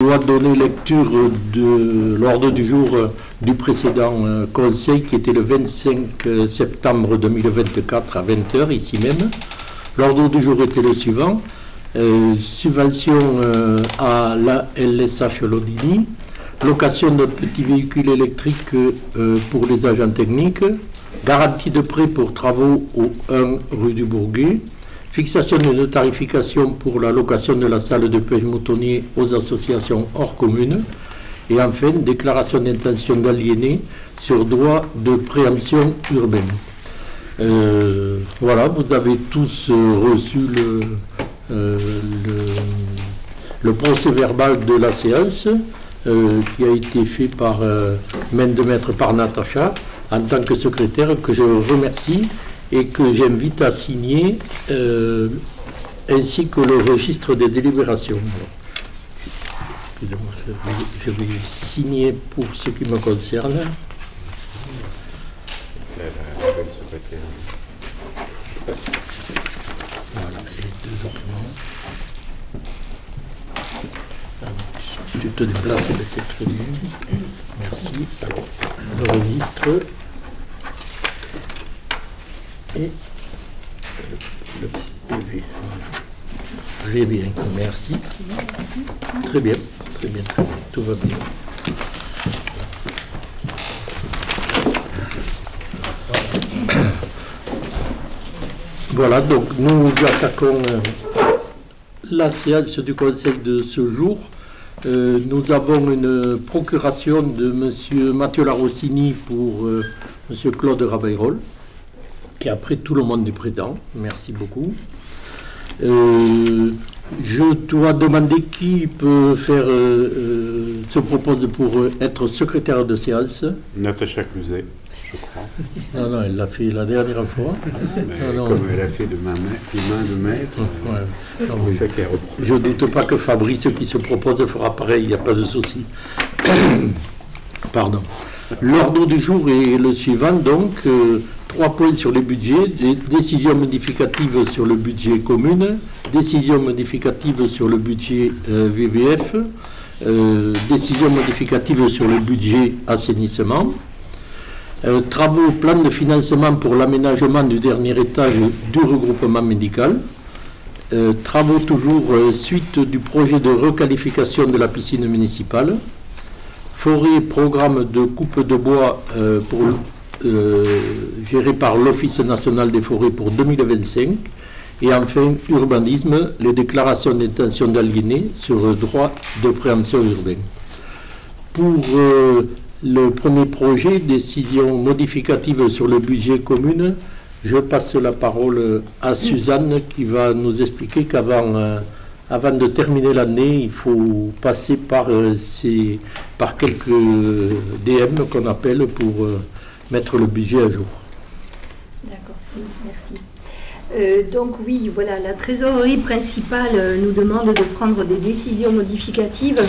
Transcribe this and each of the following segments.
Je dois donner lecture de l'ordre du jour du précédent conseil qui était le 25 septembre 2024 à 20 h ici même. L'ordre du jour était le suivant. Subvention à la LSH Lodini, location de petits véhicules électriques pour les agents techniques, garantie de prêt pour travaux au 1 rue du Bourguet, fixation d'une tarification pour la location de la salle de pêche moutonnier aux associations hors commune, et enfin déclaration d'intention d'aliéner sur droit de préemption urbaine. Voilà, vous avez tous reçu le procès verbal de la séance qui a été fait par main de maître par Natacha en tant que secrétaire, que je remercie et que j'invite à signer, ainsi que le registre des délibérations. Excusez-moi, je vais signer pour ce qui me concerne. Voilà, les deux documents. Si tu te déplaces, c'est très bien. Merci. Alors, le registre et le PV. Très bien, merci. Très bien, très bien, très bien. Tout va bien. Voilà, donc nous attaquons la séance du conseil de ce jour. Nous avons une procuration de M. Mathieu Larossini pour M. Claude Rabayrol. Et après, tout le monde est présent. Merci beaucoup. Je dois demander qui peut faire, se propose pour être secrétaire de séance. Natacha Cluzet, je crois. Non, non, elle l'a fait la dernière fois. Non, comme elle a fait de main de maître, ouais. Non, oui. Je ne doute pas que Fabrice, qui se propose, fera pareil, il n'y a pas de souci. Pardon. L'ordre du jour est le suivant, donc, 3 points sur les budgets, décisions modificatives sur le budget commune, décisions modificatives sur le budget VVF, décisions modificatives sur le budget assainissement, travaux, plan de financement pour l'aménagement du dernier étage du regroupement médical, travaux toujours suite du projet de requalification de la piscine municipale, forêt, programme de coupe de bois géré par l'Office national des forêts pour 2025, et enfin urbanisme, les déclarations d'intention d'aliéner sur droit de préemption urbaine. Pour le premier projet, décision modificative sur le budget commune, je passe la parole à Suzanne qui va nous expliquer qu'avant avant de terminer l'année, il faut passer par quelques DM qu'on appelle pour mettre le budget à jour. D'accord, merci. Donc oui, voilà, la trésorerie principale nous demande de prendre des décisions modificatives.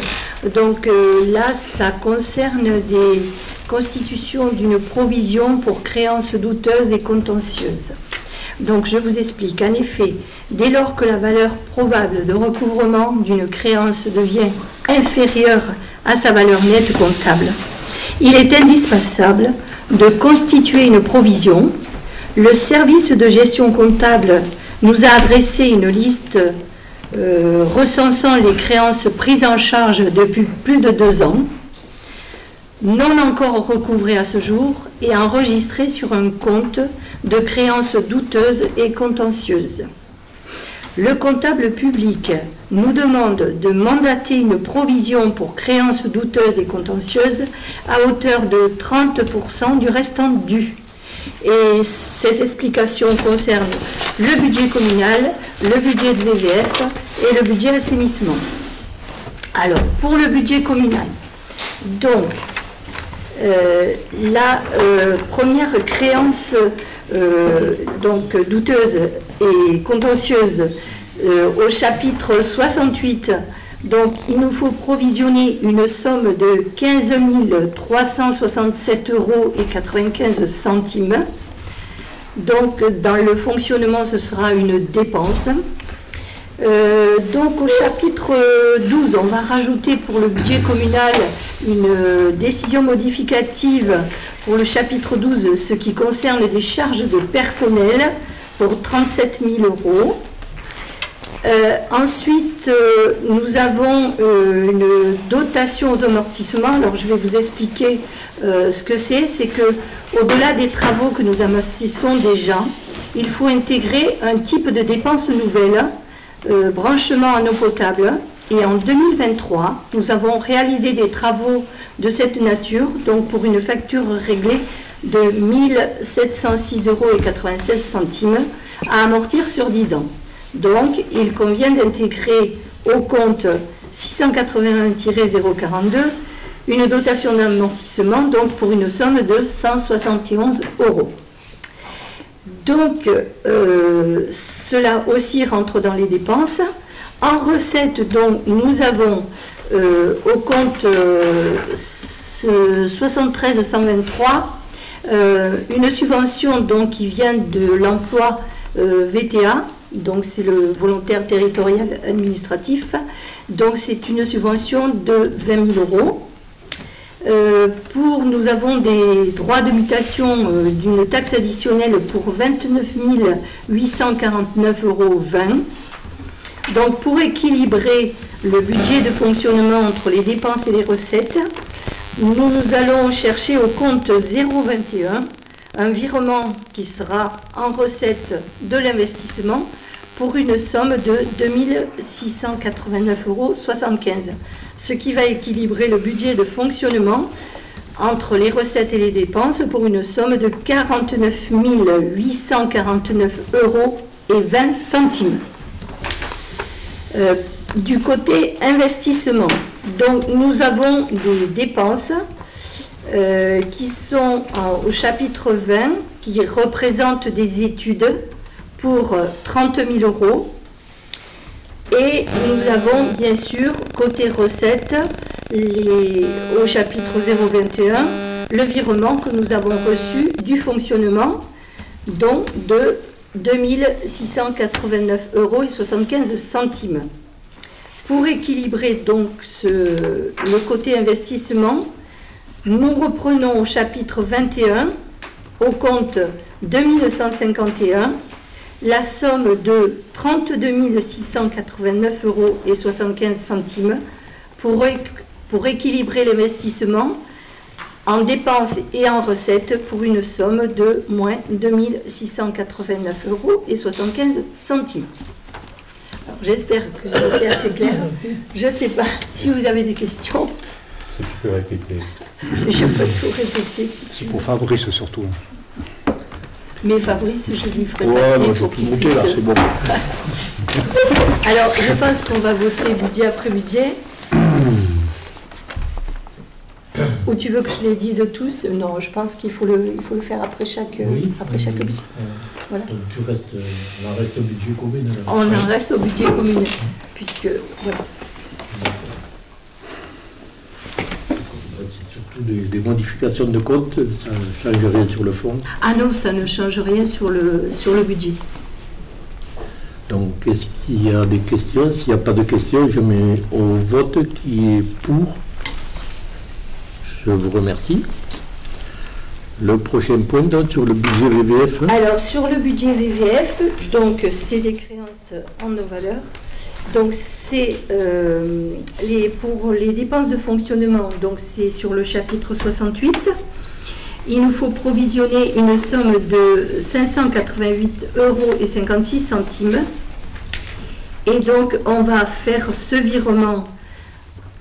Donc là, ça concerne des constitutions d'une provision pour créances douteuses et contentieuses. Donc je vous explique. En effet, dès lors que la valeur probable de recouvrement d'une créance devient inférieure à sa valeur nette comptable, il est indispensable de constituer une provision. Le service de gestion comptable nous a adressé une liste recensant les créances prises en charge depuis plus de 2 ans, non encore recouvrées à ce jour et enregistrées sur un compte de créances douteuses et contentieuses. Le comptable public nous demande de mandater une provision pour créances douteuses et contentieuses à hauteur de 30% du restant dû. Et cette explication concerne le budget communal, le budget de VVF et le budget assainissement. Alors, pour le budget communal, donc, la première créance donc douteuse et contentieuse au chapitre 68, donc il nous faut provisionner une somme de 15 367,95 €. Donc dans le fonctionnement, ce sera une dépense. Donc au chapitre 12, on va rajouter pour le budget communal une décision modificative pour le chapitre 12, ce qui concerne des charges de personnel pour 37 000 €. Ensuite, nous avons une dotation aux amortissements. Alors je vais vous expliquer ce que c'est. C'est que au-delà des travaux que nous amortissons déjà, il faut intégrer un type de dépense nouvelle, branchement en eau potable. Et en 2023, nous avons réalisé des travaux de cette nature, donc pour une facture réglée de 1 706,96 € à amortir sur 10 ans. Donc, il convient d'intégrer au compte 681-042 une dotation d'amortissement, donc pour une somme de 171 €. Donc, cela aussi rentre dans les dépenses. En recettes, donc, nous avons au compte 73 123 une subvention donc, qui vient de l'emploi VTA, donc c'est le volontaire territorial administratif, donc c'est une subvention de 20 000 €. Nous avons des droits de mutation d'une taxe additionnelle pour 29 849,20 €. Donc pour équilibrer le budget de fonctionnement entre les dépenses et les recettes, nous allons chercher au compte 021 un virement qui sera en recette de l'investissement pour une somme de 2 689,75 €, ce qui va équilibrer le budget de fonctionnement entre les recettes et les dépenses pour une somme de 49 849,20 €. Du côté investissement, donc nous avons des dépenses qui sont au chapitre 20, qui représentent des études pour 30 000 €. Et nous avons bien sûr, côté recettes, au chapitre 021, le virement que nous avons reçu du fonctionnement, dont de 2 689,75 €. Pour équilibrer donc le côté investissement, nous reprenons au chapitre 21, au compte 2151, la somme de 32 689,75 € pour équilibrer l'investissement en dépenses et en recettes pour une somme de moins 2 689,75 €. J'espère que j'ai été assez clair. Je ne sais pas si vous avez des questions. Si tu peux répéter. Je peux tout répéter si tu C'est veux. pour Fabrice surtout. Mais Fabrice, je lui ferai Ouais, passer moi pour j'ai qu'il tout noté là, puisse- c'est bon. Alors, je pense qu'on va voter budget après budget. Ou tu veux que je les dise tous? Non, je pense qu'il faut le faire après chaque budget. Voilà. Donc tu restes, on en reste au budget commun. On en reste au budget communal, puisque voilà. C'est surtout des modifications de compte, ça ne change rien sur le fond. Ah non, ça ne change rien sur le budget. Donc est-ce qu'il y a des questions? S'il n'y a pas de questions, je mets au vote qui est pour. Je vous remercie. Le prochain point donc, sur le budget VVF. Alors, sur le budget VVF, donc c'est des créances en nos valeurs. Donc, c'est pour les dépenses de fonctionnement, donc c'est sur le chapitre 68. Il nous faut provisionner une somme de 588,56 €. Et donc, on va faire ce virement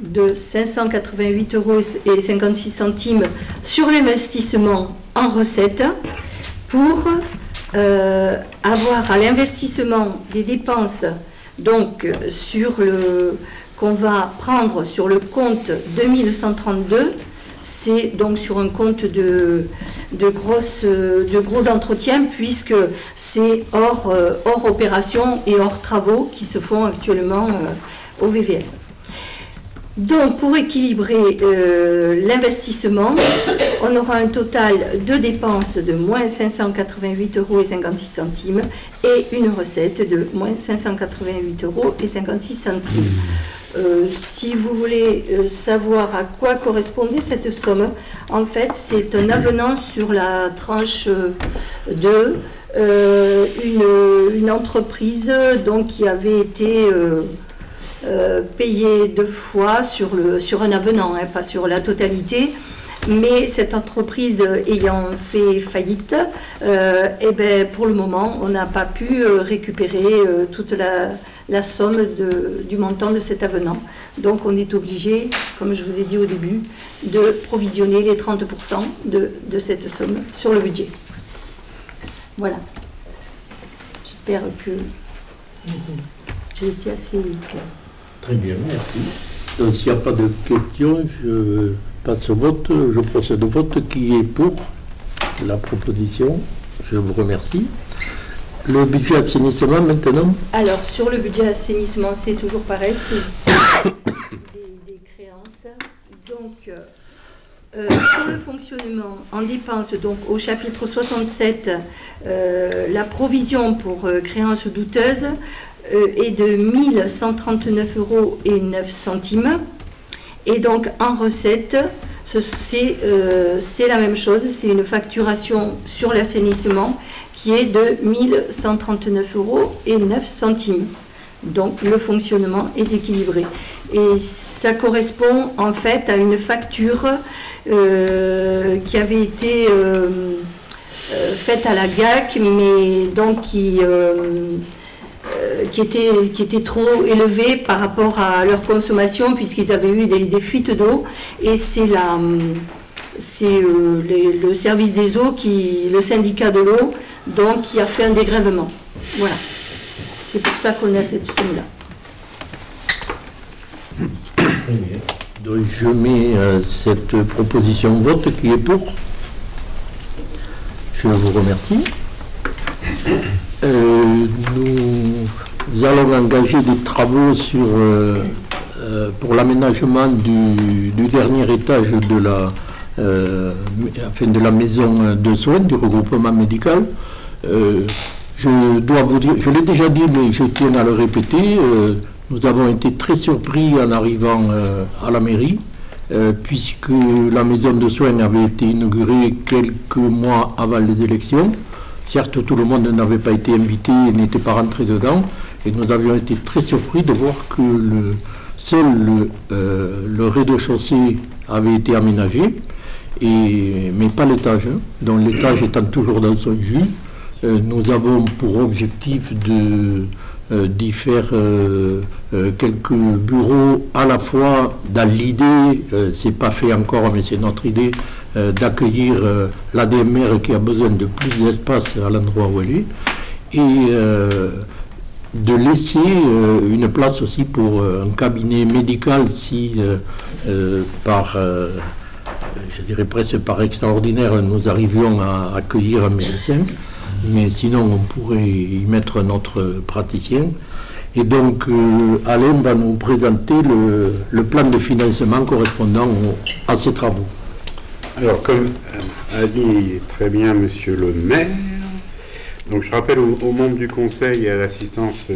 de 588,56 € sur l'investissement en recettes pour avoir à l'investissement des dépenses donc qu'on va prendre sur le compte 2132. C'est donc sur un compte de gros entretiens, puisque c'est hors opération et hors travaux qui se font actuellement au VVF. Donc, pour équilibrer l'investissement, on aura un total de dépenses de moins 588,56 € et une recette de moins 588,56 €. Si vous voulez savoir à quoi correspondait cette somme, en fait, c'est un avenant sur la tranche 2, une entreprise donc, qui avait été payée 2 fois sur un avenant, hein, pas sur la totalité. Mais cette entreprise ayant fait faillite, et ben, pour le moment, on n'a pas pu récupérer toute la somme du montant de cet avenant. Donc on est obligé, comme je vous ai dit au début, de provisionner les 30% de cette somme sur le budget. Voilà. J'espère que j'ai été assez claire. Très bien, merci. Donc s'il n'y a pas de questions, je passe au vote. Je procède au vote. Qui est pour la proposition? Je vous remercie. Le budget assainissement maintenant? Alors, sur le budget assainissement, c'est toujours pareil, c'est des créances. Donc, sur le fonctionnement, en dépenses, donc au chapitre 67, la provision pour créances douteuses est de 1 139,09 €. Et donc, en recette, c'est la même chose, c'est une facturation sur l'assainissement qui est de 1 139,09 €. Donc le fonctionnement est équilibré. Et ça correspond en fait à une facture qui avait été faite à la GAC, mais donc qui était trop élevée par rapport à leur consommation, puisqu'ils avaient eu des fuites d'eau. Et c'est le service des eaux, le syndicat de l'eau, donc qui a fait un dégrèvement. Voilà. C'est pour ça qu'on a cette somme-là. Donc je mets cette proposition au vote. Qui est pour? Je vous remercie. Nous allons engager des travaux pour l'aménagement du dernier étage de la maison de soins du regroupement médical. Je dois vous dire, je l'ai déjà dit, mais je tiens à le répéter, nous avons été très surpris en arrivant à la mairie, puisque la maison de soins avait été inaugurée quelques mois avant les élections. Certes, tout le monde n'avait pas été invité et n'était pas rentré dedans, et nous avions été très surpris de voir que seul le rez-de-chaussée avait été aménagé, mais pas l'étage, dont l'étage étant toujours dans son jus. Nous avons pour objectif d'y faire quelques bureaux à la fois dans l'idée, c'est pas fait encore, mais c'est notre idée, d'accueillir l'ADMR qui a besoin de plus d'espace à l'endroit où elle est, et de laisser une place aussi pour un cabinet médical si je dirais presque par extraordinaire, nous arrivions à accueillir un médecin. Mais sinon on pourrait y mettre notre praticien. Et donc Alain va nous présenter le plan de financement correspondant à ces travaux. Alors, comme a dit très bien monsieur le maire, donc je rappelle aux membres du conseil et à l'assistance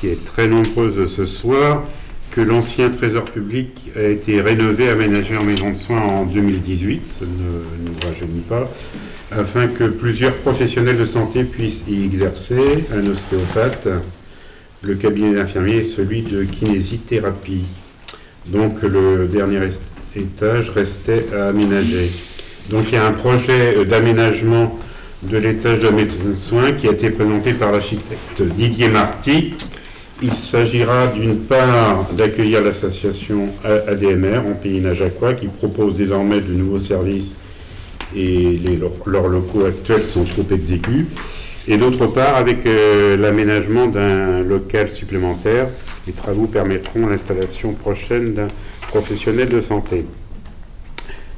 qui est très nombreuse ce soir, que l'ancien trésor public a été rénové, aménagé en maison de soins en 2018, ça ne nous rajeunit pas, afin que plusieurs professionnels de santé puissent y exercer, un ostéopathe, le cabinet d'infirmier et celui de kinésithérapie. Donc le dernier étage restait à aménager. Donc il y a un projet d'aménagement de l'étage de maison de soins qui a été présenté par l'architecte Didier Marty. Il s'agira d'une part d'accueillir l'association ADMR en Pays Najacois qui propose désormais de nouveaux services et leurs locaux actuels sont trop exigus. Et d'autre part, avec l'aménagement d'un local supplémentaire, les travaux permettront l'installation prochaine d'un professionnel de santé.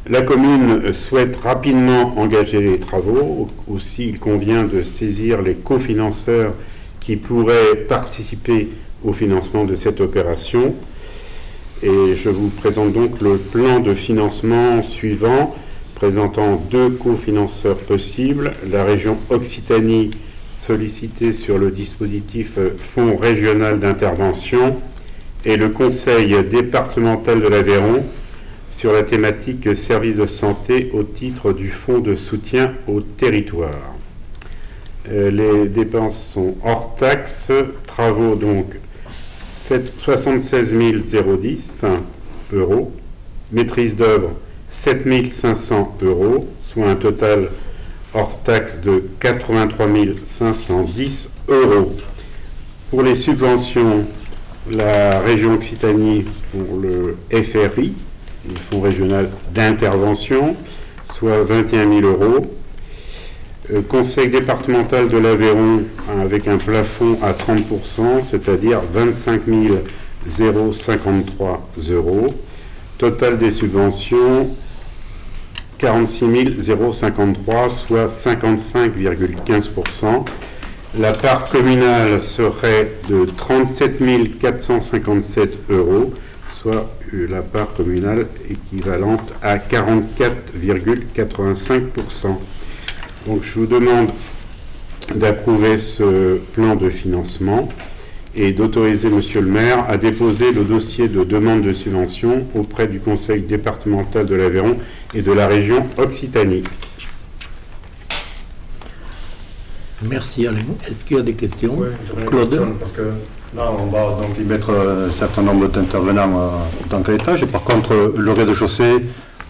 La commune souhaite rapidement engager les travaux. Aussi, il convient de saisir les cofinanceurs qui pourraient participer au financement de cette opération. Et je vous présente donc le plan de financement suivant, présentant 2 cofinanceurs possibles. La région Occitanie sollicitée sur le dispositif Fonds régional d'intervention et le Conseil départemental de l'Aveyron sur la thématique services de santé au titre du Fonds de soutien au territoire. Les dépenses sont hors taxes, travaux donc 76 010 euros, maîtrise d'œuvre 7 500 euros, soit un total hors taxe de 83 510 euros. Pour les subventions, la région Occitanie pour le FRI, le Fonds régional d'intervention, soit 21 000 euros. Conseil départemental de l'Aveyron avec un plafond à 30%, c'est-à-dire 25 053 euros. Total des subventions, 46 053, soit 55,15%. La part communale serait de 37 457 euros, soit la part communale équivalente à 44,85%. Donc je vous demande d'approuver ce plan de financement et d'autoriser Monsieur le maire à déposer le dossier de demande de subvention auprès du Conseil départemental de l'Aveyron et de la région Occitanie. Merci Alain. Est-ce qu'il y a des questions? Oui, Claude? parce que là, on va donc y mettre un certain nombre d'intervenants dans l'étage. Par contre, le rez-de-chaussée,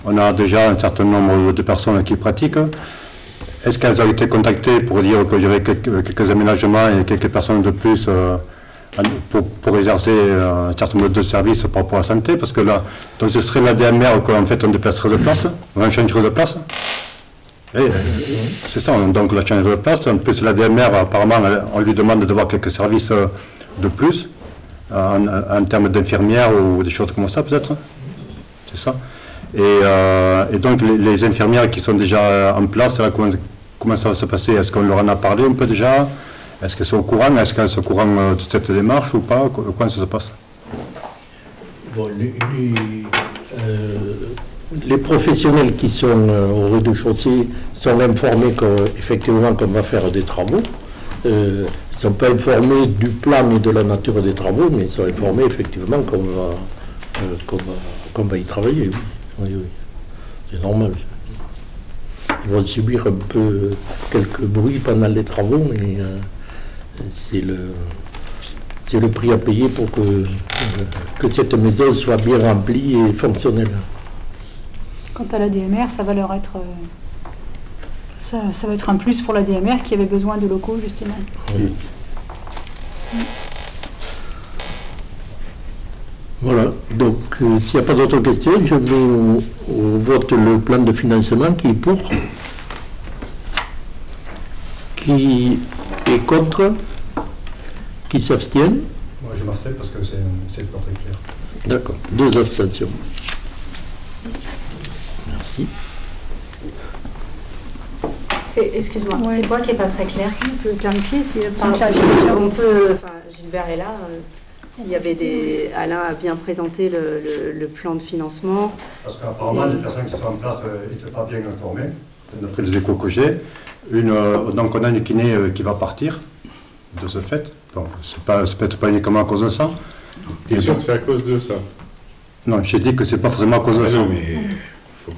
on a déjà un certain nombre de personnes qui pratiquent. Est-ce qu'elles ont été contactées pour dire qu'il y aurait quelques aménagements et quelques personnes de plus pour exercer un certain nombre de services par rapport à la santé? Parce que là, donc ce serait l'ADMR qu'en fait on déplacerait de place, on changerait de place. C'est ça, donc la changerait de place. En plus, l'ADMR, apparemment, on lui demande d'avoir quelques services de plus, en termes d'infirmières ou des choses comme ça peut-être. C'est ça. Et donc les infirmières qui sont déjà en place, là, comment ça va se passer? Est-ce qu'on leur en a parlé un peu déjà? Est-ce qu'elles sont au courant? Est-ce qu'elles sont au courant de cette démarche ou pas? Comment ça se passe? Bon, les professionnels qui sont au rez-de-chaussée sont informés qu'effectivement qu'on va faire des travaux. Ils ne sont pas informés du plan et de la nature des travaux, mais ils sont informés effectivement qu'on va y travailler. Oui, oui. C'est normal. Ils vont subir un peu quelques bruits pendant les travaux, mais c'est le prix à payer pour que cette maison soit bien remplie et fonctionnelle. Quant à la DMR, ça va leur être ça va être un plus pour la DMR qui avait besoin de locaux justement. Oui. Voilà, donc s'il n'y a pas d'autres questions, je mets au vote le plan de financement qui est pour, qui est contre, qui s'abstient. Moi je m'abstiens parce que c'est pas très clair. D'accord, 2 abstentions. Merci. Excuse-moi, Ouais. c'est quoi qui n'est pas très clair? On peut clarifier s'il y a besoin de Enfin, clarification. on peut, enfin, Gilbert est là. S'il y avait Alain a bien présenté le plan de financement. Parce qu'apparemment, les personnes qui sont en place n'étaient pas bien informées. D'après les échos que j'ai, donc on a une kiné qui va partir de ce fait. Bon, c'est peut-être pas uniquement à cause de ça. Bien sûr que c'est à cause de ça. Non, j'ai dit que c'est pas forcément à cause de ça. Non, mais faut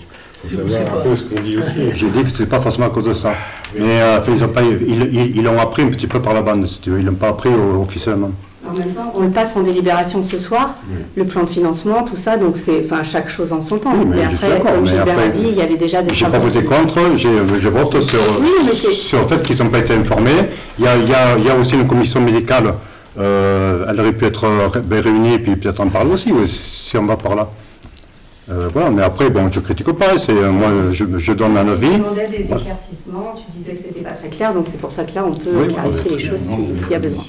savoir un peu ce qu'on dit aussi. J'ai dit que c'est pas forcément à cause de ça. Mais ils l'ont appris un petit peu par la bande, si tu veux. Ils l'ont pas appris officiellement. En même temps, on le passe en délibération ce soir, le plan de financement, tout ça, donc c'est chaque chose en son temps. Oui, mais mais je suis après, d'accord, comme mais Gilbert après, a dit, il y avait déjà des Je n'ai pas voté contre, je vote sur le fait qu'ils n'ont pas été informés. Il y a aussi une commission médicale, elle aurait pu être réunie et puis peut-être en parler aussi, si on va par là. Voilà, mais après, bon, je ne critique pas, moi je donne un avis. Tu demandais des éclaircissements, tu disais que ce n'était pas très clair, donc c'est pour ça que là, on peut clarifier les choses s'il y a besoin.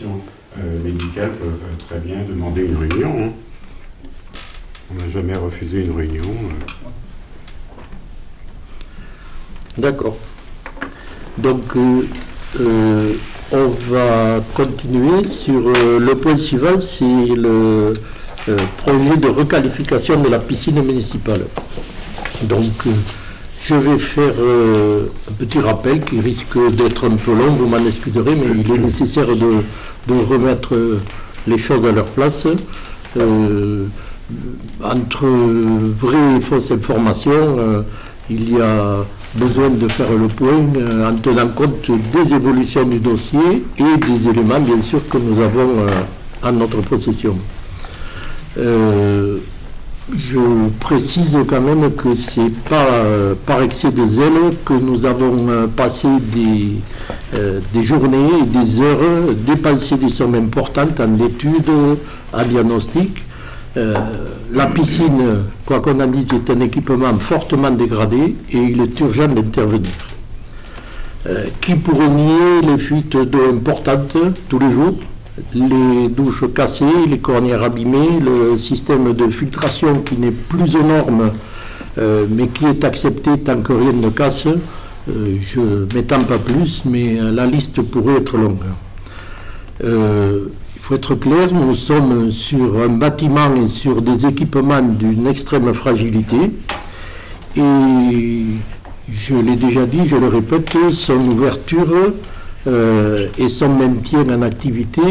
Les médicales peuvent très bien demander une réunion. Hein. On n'a jamais refusé une réunion. D'accord. Donc, on va continuer sur le point suivant, c'est projet de requalification de la piscine municipale. Donc, je vais faire un petit rappel qui risque d'être un peu long, vous m'en excuserez, mais il est nécessaire de remettre les choses à leur place. Entre vraies et fausses informations, il y a besoin de faire le point en tenant compte des évolutions du dossier et des éléments, bien sûr, que nous avons en notre possession. Je précise quand même que ce n'est pas par excès de zèle que nous avons passé des journées et des heures, dépensé des sommes importantes en études, en diagnostic. La piscine, quoi qu'on en dise, est un équipement fortement dégradé et il est urgent d'intervenir. Qui pourrait nier les fuites d'eau importantes tous les jours, les douches cassées, les cornières abîmées, le système de filtration qui n'est plus aux normes mais qui est accepté tant que rien ne casse. Je ne m'étends pas plus, mais la liste pourrait être longue. Il faut être clair, nous sommes sur un bâtiment et sur des équipements d'une extrême fragilité et je l'ai déjà dit, je le répète, son ouverture et son maintien en activité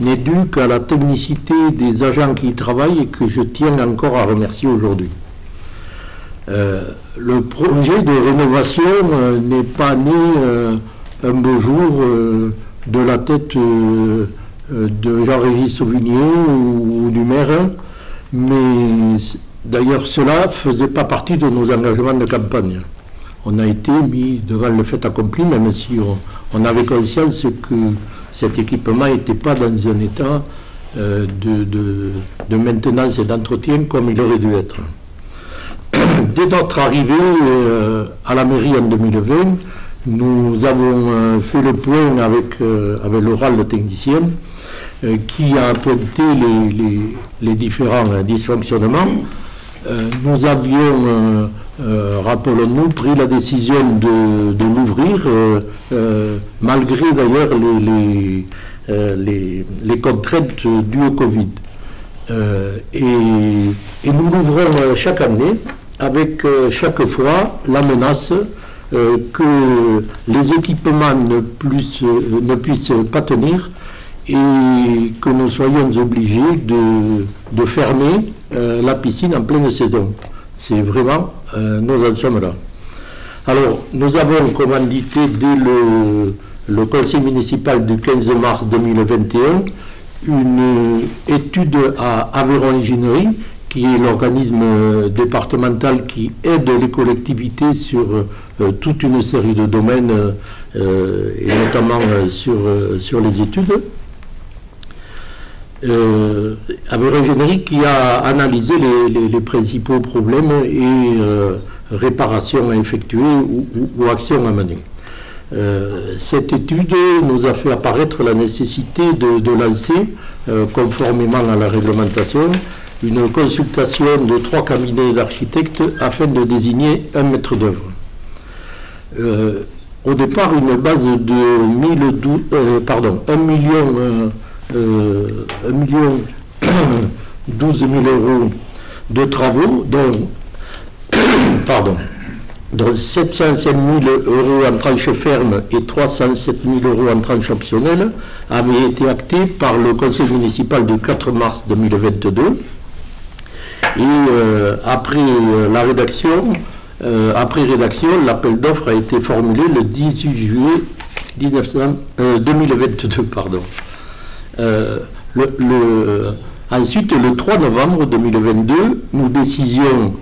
n'est dû qu'à la technicité des agents qui y travaillent et que je tiens encore à remercier aujourd'hui. Le projet de rénovation n'est pas né un beau jour de la tête de Jean-Régis Sauvigné ou du maire, mais d'ailleurs cela ne faisait pas partie de nos engagements de campagne. On a été mis devant le fait accompli, même si on avait conscience que cet équipement n'était pas dans un état de maintenance et d'entretien comme il aurait dû être. Dès notre arrivée à la mairie en 2020, nous avons fait le point avec Laurent, le technicien, qui a pointé les différents dysfonctionnements. Nous avions, rappelons-nous, pris la décision de l'ouvrir, malgré d'ailleurs les contraintes dues au Covid. Et nous l'ouvrons chaque année, avec chaque fois la menace que les équipements ne puissent pas tenir et que nous soyons obligés de fermer la piscine en pleine saison. C'est vraiment, nous en sommes là. Alors, nous avons commandité dès le conseil municipal du 15 mars 2021 une étude à Aveyron Ingénierie, qui est l'organisme départemental qui aide les collectivités sur toute une série de domaines, et notamment sur les études. Aveyron Ingénierie qui a analysé les principaux problèmes et réparations à effectuer ou actions à mener. Cette étude nous a fait apparaître la nécessité de lancer, conformément à la réglementation, une consultation de 3 cabinets d'architectes afin de désigner un maître d'œuvre. Au départ, une base de 1,012 million € de travaux, dont 705 000 € en tranche ferme et 307 000 € en tranche optionnelle, avaient été actés par le conseil municipal du 4 mars 2022. Et après rédaction, l'appel d'offres a été formulé le 18 juillet 2022. Ensuite, le 3 novembre 2022, nous décidions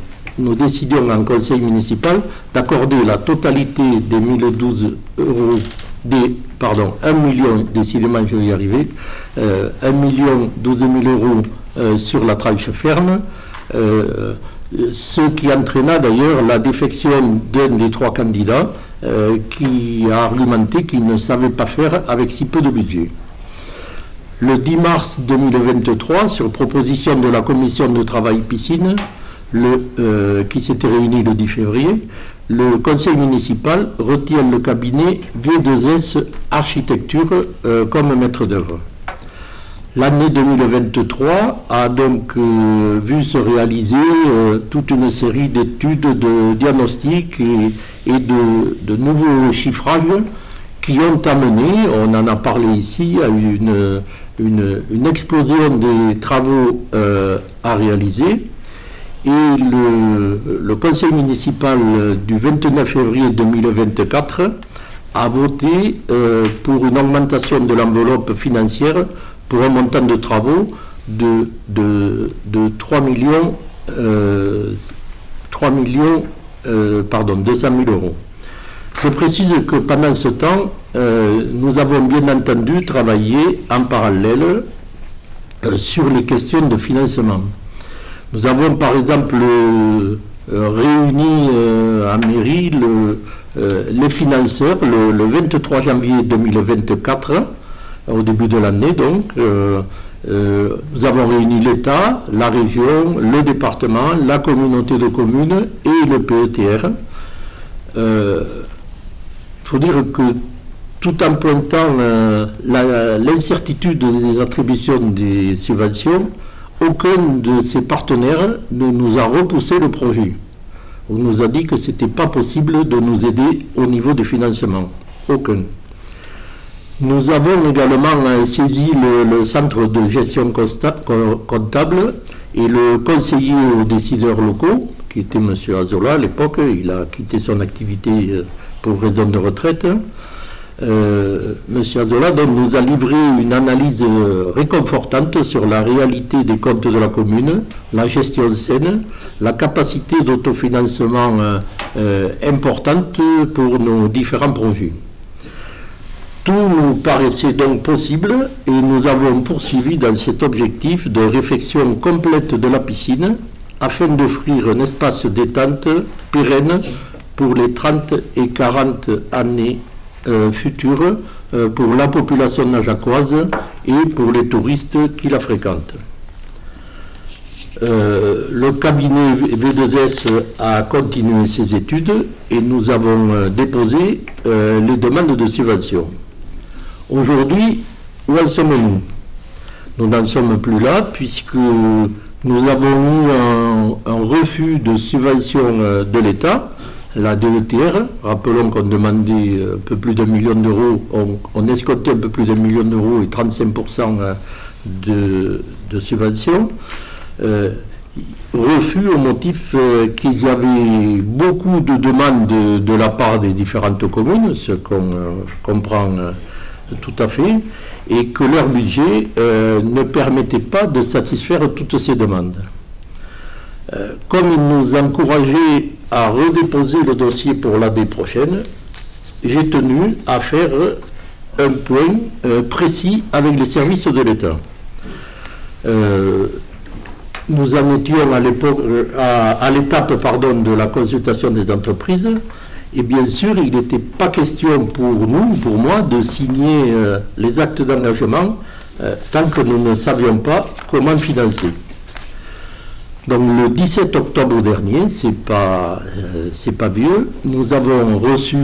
en conseil municipal d'accorder la totalité des 1012 €, 1 million, décidément je vais y arriver, 1 012 000 € sur la tranche ferme, ce qui entraîna d'ailleurs la défection d'un des 3 candidats qui a argumenté qu'il ne savait pas faire avec si peu de budget. Le 10 mars 2023, sur proposition de la commission de travail piscine, qui s'était réunie le 10 février, le conseil municipal retient le cabinet V2S Architecture comme maître d'œuvre. L'année 2023 a donc vu se réaliser toute une série d'études, de diagnostics et de nouveaux chiffrages qui ont amené, on en a parlé ici, à une explosion des travaux à réaliser. Et le conseil municipal du 29 février 2024 a voté pour une augmentation de l'enveloppe financière pour un montant de travaux de 3 millions, 200 000 euros. Je précise que pendant ce temps, nous avons bien entendu travaillé en parallèle sur les questions de financement. Nous avons par exemple réuni à mairie les financeurs le 23 janvier 2024, au début de l'année donc. Nous avons réuni l'État, la région, le département, la communauté de communes et le PETR. Il faut dire que tout en pointant l'incertitude des attributions des subventions, aucun de ces partenaires ne nous a repoussé le projet. On nous a dit que ce n'était pas possible de nous aider au niveau du financement. Aucun. Nous avons également saisi le centre de gestion comptable et le conseiller aux décideurs locaux, qui était M. Azola à l'époque. Il a quitté son activité pour raison de retraite. M. Azola donc, nous a livré une analyse réconfortante sur la réalité des comptes de la commune, la gestion saine, la capacité d'autofinancement importante pour nos différents projets. Tout nous paraissait donc possible et nous avons poursuivi dans cet objectif de réfection complète de la piscine afin d'offrir un espace détente pérenne pour les 30 et 40 années futures pour la population najacoise et pour les touristes qui la fréquentent. Le cabinet V2S a continué ses études et nous avons déposé les demandes de subvention. Aujourd'hui, où en sommes-nous? Nous n'en sommes plus là puisque nous avons eu un refus de subvention de l'État, la DETR. Rappelons qu'on demandait un peu plus d'1 million d'euros, on escomptait un peu plus d'1 million d'euros et 35% de subvention. Refus au motif qu'ils avaient beaucoup de demandes de la part des différentes communes, ce qu'on comprend tout à fait, et que leur budget ne permettait pas de satisfaire toutes ces demandes. Comme ils nous encourageaient à redéposer le dossier pour l'année prochaine, j'ai tenu à faire un point précis avec les services de l'État. Nous en étions à l'époque à l'étape de la consultation des entreprises. Et bien sûr, il n'était pas question pour nous, pour moi, de signer les actes d'engagement tant que nous ne savions pas comment financer. Donc le 17 octobre dernier, c'est pas vieux, nous avons reçu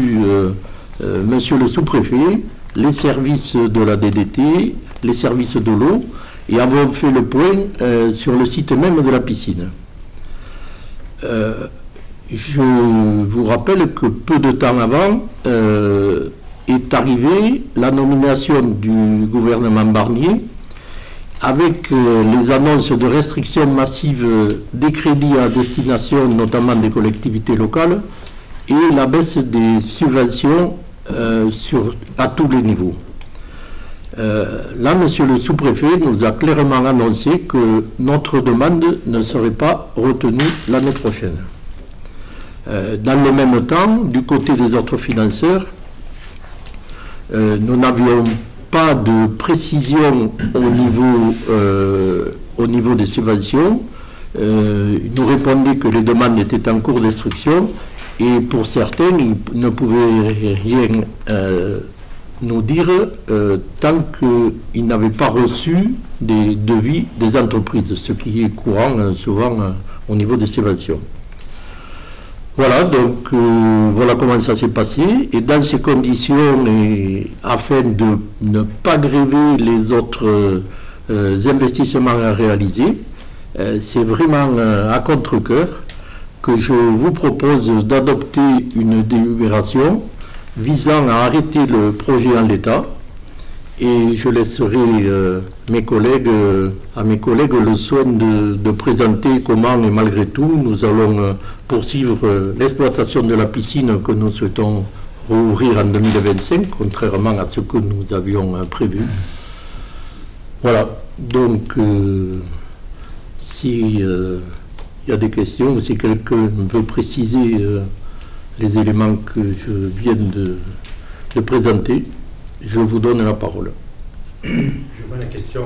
monsieur le sous-préfet, les services de la DDT, les services de l'eau, et avons fait le point sur le site même de la piscine. Je vous rappelle que peu de temps avant est arrivée la nomination du gouvernement Barnier avec les annonces de restrictions massives des crédits à destination notamment des collectivités locales et la baisse des subventions à tous les niveaux. Là, monsieur le sous-préfet nous a clairement annoncé que notre demande ne serait pas retenue l'année prochaine. Dans le même temps, du côté des autres financeurs, nous n'avions pas de précision au niveau des subventions. Ils nous répondaient que les demandes étaient en cours d'instruction et pour certains, ils ne pouvaient rien nous dire tant qu'ils n'avaient pas reçu des devis des entreprises, ce qui est courant souvent au niveau des subventions. Voilà, donc voilà comment ça s'est passé. Et dans ces conditions, et afin de ne pas gréver les autres investissements à réaliser. C'est vraiment à contre-cœur que je vous propose d'adopter une délibération visant à arrêter le projet en l'état, et je laisserai à mes collègues le soin de présenter comment, et malgré tout, nous allons poursuivre l'exploitation de la piscine que nous souhaitons rouvrir en 2025, contrairement à ce que nous avions prévu. Voilà, donc si il y a des questions, si quelqu'un veut préciser les éléments que je viens de présenter, je vous donne la parole. Je vois la question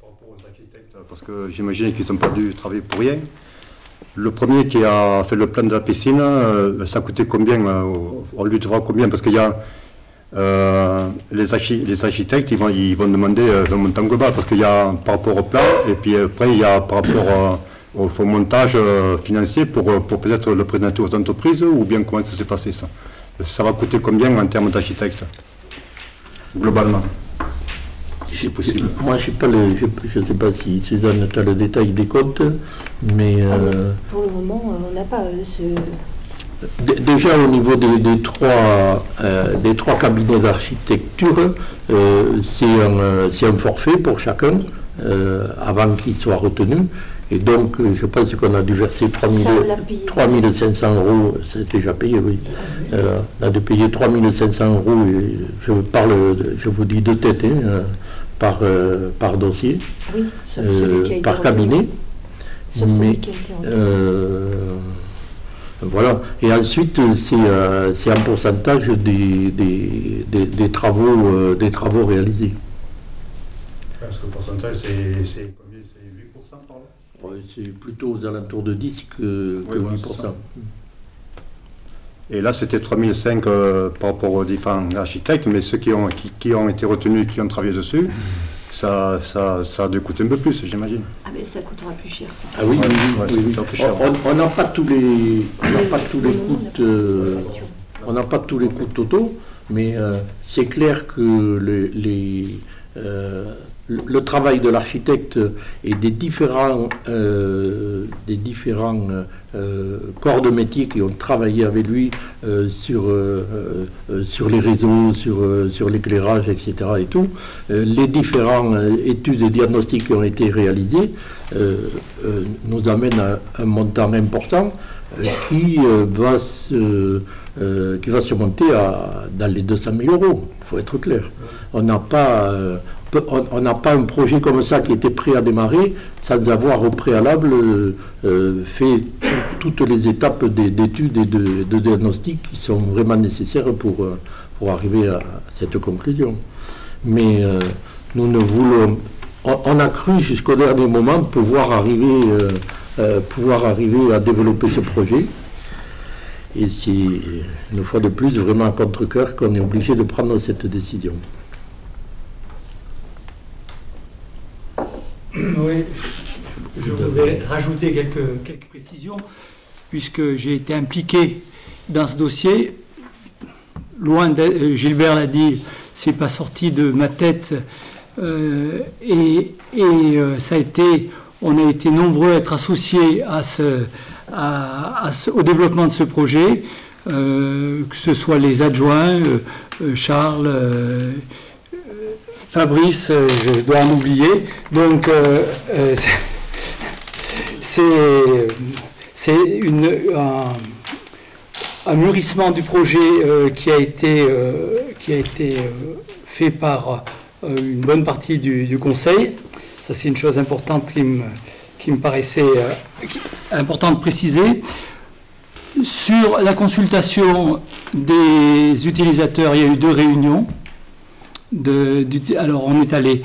par rapport aux architectes, parce que j'imagine qu'ils n'ont pas dû travailler pour rien. Le premier qui a fait le plan de la piscine, ça a coûté combien? On lui devra combien? Parce qu'il y a les architectes, ils vont demander un montant global, parce qu'il y a par rapport au plan, et puis après il y a par rapport au montage financier pour peut-être le présenter aux entreprises, ou bien comment ça s'est passé ça? Ça va coûter combien en termes d'architectes, globalement, si possible? Moi, je ne sais pas si Suzanne a le détail des comptes, mais... Pour le moment, on n'a pas ce... Déjà, au niveau des trois cabinets d'architecture, c'est un forfait pour chacun, avant qu'il soit retenu. Et donc, je pense qu'on a dû verser 3 500 €, c'est déjà payé, oui. On a dû payer 3 500 €, et je vous dis de tête, par dossier, oui, par cabinet. Mais, voilà. Et ensuite, c'est un pourcentage des travaux réalisés. Parce que le pourcentage, c'est combien? C'est 8% par là? Ouais, c'est plutôt aux alentours de 10 que 8%. Et là, c'était 3 500 par rapport aux différents architectes, mais ceux qui ont été retenus, qui ont travaillé dessus, ça a dû coûter un peu plus, j'imagine. Ah mais ça coûtera plus cher. Ah oui, oui. On n'a pas tous les coûts, on n'a pas tous les coûts totaux, mais c'est clair que le travail de l'architecte et des différents corps de métier qui ont travaillé avec lui sur les réseaux, sur l'éclairage, etc. et tout, les différentes études et diagnostics qui ont été réalisés nous amènent à un montant important qui va se monter dans les 200 000 €. Il faut être clair. On n'a pas un projet comme ça qui était prêt à démarrer sans avoir au préalable fait toutes les étapes d'études et de diagnostic qui sont vraiment nécessaires pour arriver à cette conclusion. Mais nous ne voulons... On a cru jusqu'au dernier moment pouvoir arriver à développer ce projet. Et c'est une fois de plus vraiment à contre-cœur qu'on est obligé de prendre cette décision. Oui, je voulais rajouter quelques précisions, puisque j'ai été impliqué dans ce dossier. Loin de, Gilbert l'a dit, c'est pas sorti de ma tête, et ça a été, on a été nombreux à être associés au développement de ce projet, que ce soit les adjoints, Charles, Fabrice, je dois en oublier. Donc, c'est un mûrissement du projet qui a été fait par une bonne partie du Conseil. Ça, c'est une chose importante qui me paraissait important de préciser. Sur la consultation des utilisateurs, il y a eu 2 réunions. Alors, on est allé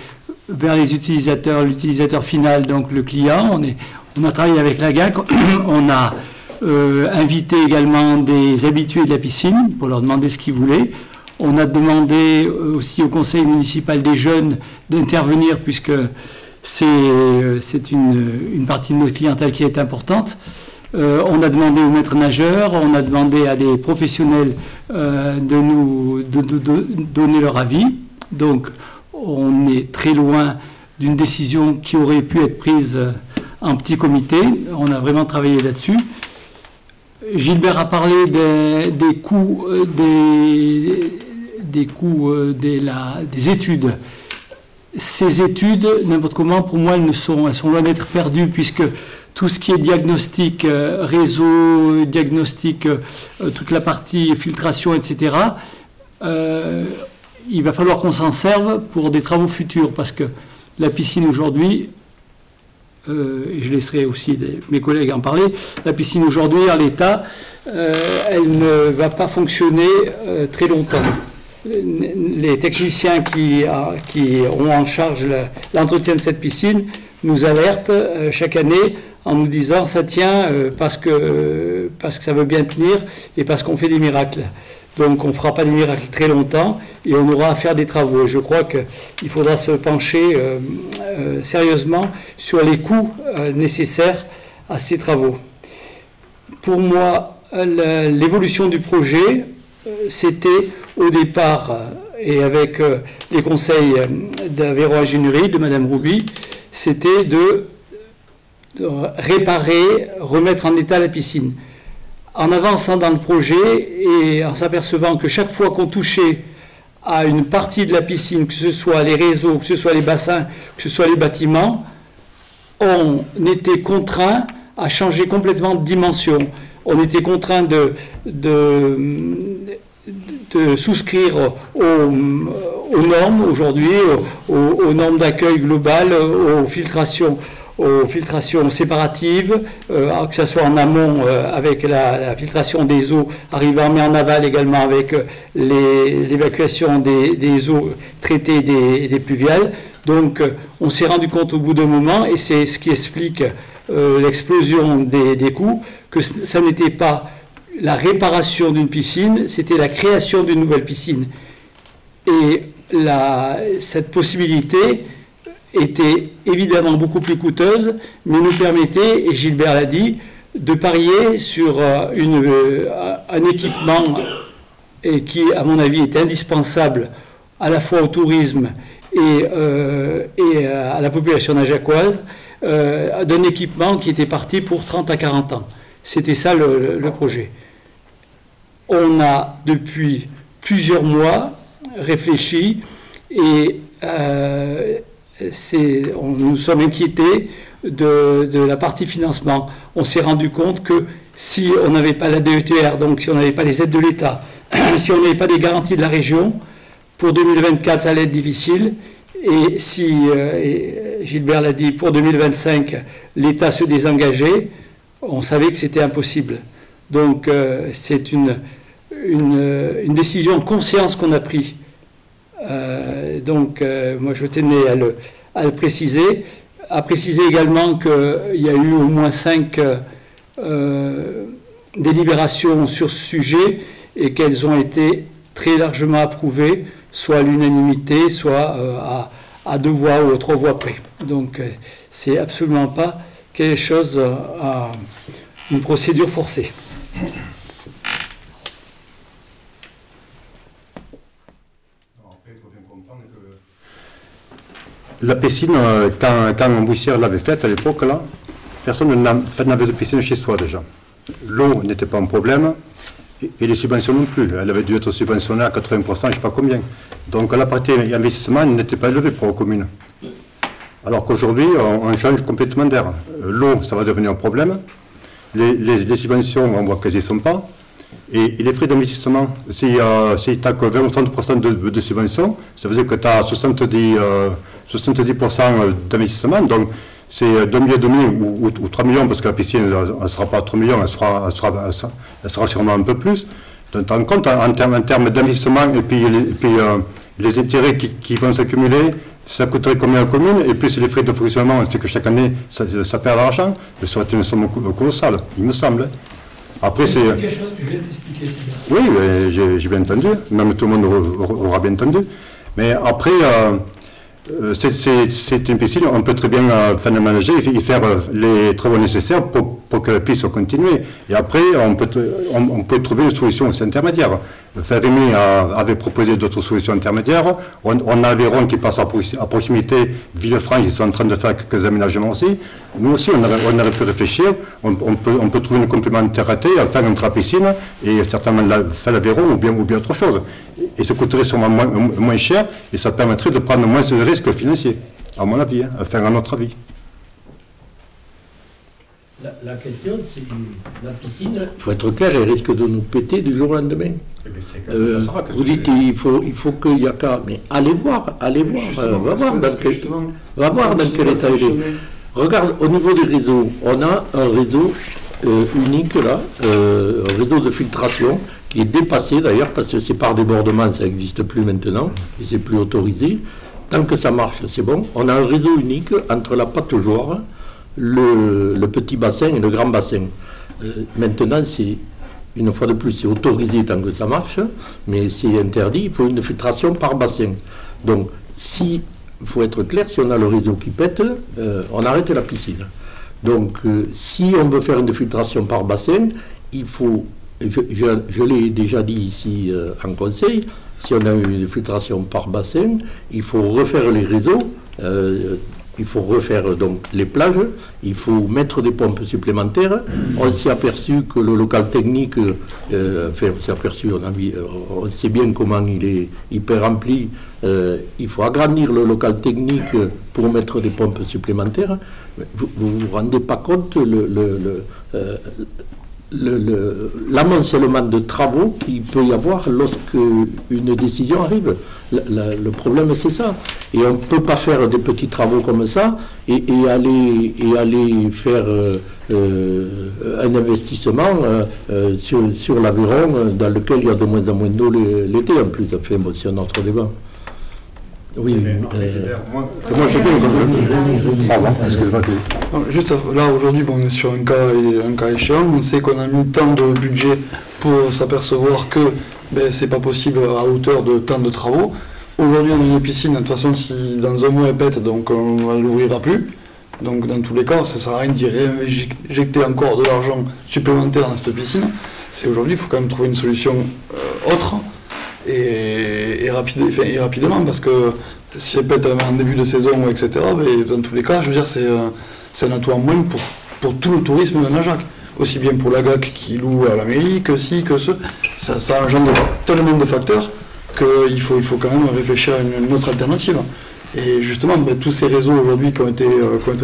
vers les utilisateurs, l'utilisateur final, donc le client. On a travaillé avec la GAC. On a invité également des habitués de la piscine pour leur demander ce qu'ils voulaient. On a demandé aussi au conseil municipal des jeunes d'intervenir, puisque c'est une partie de notre clientèle qui est importante. On a demandé aux maîtres nageurs, on a demandé à des professionnels de nous donner leur avis. Donc, on est très loin d'une décision qui aurait pu être prise en petit comité. On a vraiment travaillé là-dessus. Gilbert a parlé des coûts, des études. Ces études, n'importe comment, pour moi, elles sont loin d'être perdues, puisque tout ce qui est diagnostic réseau, diagnostic, toute la partie filtration, etc., il va falloir qu'on s'en serve pour des travaux futurs, parce que la piscine aujourd'hui, et je laisserai aussi mes collègues en parler, la piscine aujourd'hui, en l'état, elle ne va pas fonctionner très longtemps. Les techniciens qui ont en charge l'entretien de cette piscine nous alertent chaque année en nous disant ça tient parce que ça veut bien tenir et parce qu'on fait des miracles. Donc on ne fera pas des miracles très longtemps et on aura à faire des travaux. Et je crois qu'il faudra se pencher sérieusement sur les coûts nécessaires à ces travaux. Pour moi, l'évolution du projet, c'était au départ, et avec les conseils d'Aveyron Ingénierie, de Mme Rouby, c'était de réparer, remettre en état la piscine. En avançant dans le projet et en s'apercevant que chaque fois qu'on touchait à une partie de la piscine, que ce soit les réseaux, que ce soit les bassins, que ce soit les bâtiments, on était contraint à changer complètement de dimension. On était contraint de souscrire aux normes aujourd'hui, aux normes d'accueil globales, aux filtrations séparatives, que ce soit en amont avec la filtration des eaux arrivant, mais en aval également avec l'évacuation des eaux traitées des pluviales. Donc on s'est rendu compte au bout d'un moment, et c'est ce qui explique l'explosion des coûts, que ça n'était pas la réparation d'une piscine, c'était la création d'une nouvelle piscine. Et cette possibilité était évidemment beaucoup plus coûteuse, mais nous permettait, et Gilbert l'a dit, de parier sur un équipement qui, à mon avis, est indispensable à la fois au tourisme et à la population najacoise, d'un équipement qui était parti pour 30 à 40 ans. C'était ça le projet. On a, depuis plusieurs mois, réfléchi et nous sommes inquiétés de la partie financement. On s'est rendu compte que si on n'avait pas la DETR, donc si on n'avait pas les aides de l'État, si on n'avait pas des garanties de la région, pour 2024, ça allait être difficile. Et si, Gilbert l'a dit, pour 2025, l'État se désengageait, on savait que c'était impossible. Donc c'est une décision de conscience qu'on a prise. Moi je tenais à le préciser, à préciser également qu'il y a eu au moins 5 délibérations sur ce sujet et qu'elles ont été très largement approuvées, soit à l'unanimité, soit à 2 voix ou 3 voix près. Donc c'est absolument pas quelque chose à une procédure forcée. La piscine, quand Boussière l'avait faite à l'époque, là, personne n'avait de piscine chez soi déjà. L'eau n'était pas un problème, et les subventions non plus. Elle avait dû être subventionnée à 80%, je ne sais pas combien. Donc la partie investissement n'était pas élevée pour les communes. Alors qu'aujourd'hui, on change complètement d'air. L'eau, ça va devenir un problème. Les subventions, on voit qu'elles n'y sont pas. Et les frais d'investissement, si tu n'as que 20 ou 30% de subventions, ça veut dire que tu as 70% d'investissement. Donc c'est 2,5 millions ou 3 millions, parce que la piscine, elle ne sera pas 3 millions, elle sera sûrement un peu plus. Donc tu en compte en termes d'investissement et puis les intérêts qui vont s'accumuler, ça coûterait combien à la commune, et puis les frais de fonctionnement, c'est que chaque année ça perd de l'argent, mais ça aurait été une somme colossale, il me semble. Après, c'est quelque chose que je viens d'expliquer. Oui, j'ai bien entendu, même tout le monde aura bien entendu. Mais après, c'est une piscine, on peut très bien faire le manager et faire les travaux nécessaires pour pour que la piste soit continuée. Et après, on peut trouver une solution aussi intermédiaire. Férémy avait proposé d'autres solutions intermédiaires. On a l'Aveyron qui passe à proximité, Villefranche, ils sont en train de faire quelques aménagements aussi. Nous aussi, on aurait pu réfléchir. On peut trouver une complémentarité, faire une piscine et certainement faire l'Aveyron ou bien autre chose. Et ça coûterait sûrement moins cher et ça permettrait de prendre moins de risques financiers, à mon avis, enfin à notre avis. La question, c'est la piscine, il faut être clair, elle risque de nous péter du jour au lendemain. Vous dites qu'il faut qu'il y a qu'à... Mais allez voir, va voir dans quel état il est. Regarde, au niveau des réseaux, on a un réseau unique là, un réseau de filtration qui est dépassé d'ailleurs, parce que c'est par débordement, ça n'existe plus maintenant, et c'est plus autorisé. Tant que ça marche, c'est bon. On a un réseau unique entre la pataugeoire, le petit bassin et le grand bassin. Maintenant, c'est, une fois de plus, c'est autorisé tant que ça marche, mais c'est interdit, il faut une filtration par bassin. Donc, il faut être clair, si on a le réseau qui pète, on arrête la piscine. Donc, si on veut faire une filtration par bassin, il faut, je l'ai déjà dit ici en conseil, si on a une filtration par bassin, il faut refaire les réseaux, il faut refaire donc les plages, il faut mettre des pompes supplémentaires. On s'est aperçu que le local technique, on sait bien comment il est hyper rempli. Il faut agrandir le local technique pour mettre des pompes supplémentaires. Vous vous rendez pas compte l'amoncellement de travaux qu'il peut y avoir lorsque une décision arrive. Le problème, c'est ça. Et on ne peut pas faire des petits travaux comme ça et aller faire un investissement sur l'Aveyron dans lequel il y a de moins en moins d'eau l'été en plus. Ça fait c'est un autre débat. Oui, moi je juste là aujourd'hui, on est sur un cas échéant. On sait qu'on a mis tant de budget pour s'apercevoir que c'est pas possible à hauteur de tant de travaux. Aujourd'hui, on a une piscine. De toute façon, si dans un mois elle pète, donc on ne l'ouvrira plus. Donc dans tous les cas, ça ne sert à rien d'y réinjecter encore de l'argent supplémentaire dans cette piscine. C'est aujourd'hui, il faut quand même trouver une solution autre. Et rapidement, parce que si elle pète en début de saison, etc., dans tous les cas, je veux dire, c'est un atout en moins pour tout le tourisme de Najac. Aussi bien pour la GAC qui loue à la mairie, que si, que ce. Ça engendre tellement de facteurs qu'il faut quand même réfléchir à une autre alternative. Et justement, tous ces réseaux aujourd'hui qui ont été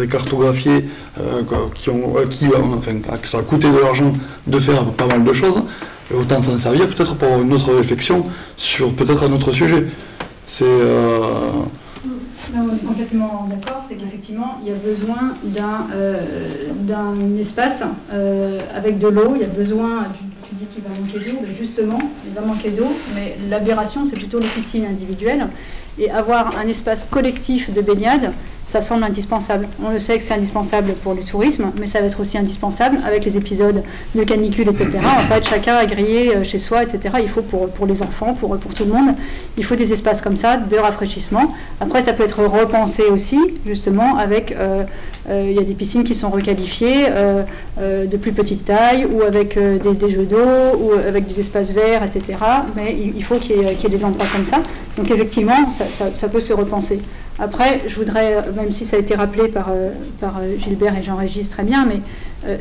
cartographiés, ça a coûté de l'argent de faire pas mal de choses, autant s'en servir peut-être pour avoir une autre réflexion sur peut-être un autre sujet. C'est... Là, on est complètement d'accord, c'est qu'effectivement, il y a besoin d'un espace avec de l'eau, il y a besoin, tu dis qu'il va manquer d'eau, mais justement, il va manquer d'eau, mais l'aberration, c'est plutôt les piscines individuelles. Et avoir un espace collectif de baignade, ça semble indispensable. On le sait que c'est indispensable pour le tourisme, mais ça va être aussi indispensable avec les épisodes de canicule, etc. On ne va pas être chacun à griller chez soi, etc. Il faut pour les enfants, pour tout le monde, il faut des espaces comme ça de rafraîchissement. Après, ça peut être repensé aussi, justement, avec... il y a des piscines qui sont requalifiées de plus petite taille, ou avec des jeux d'eau, ou avec des espaces verts, etc. Mais il faut qu'il y ait des endroits comme ça. Donc effectivement, ça peut se repenser. Après, je voudrais, même si ça a été rappelé par Gilbert et Jean-Régis très bien, mais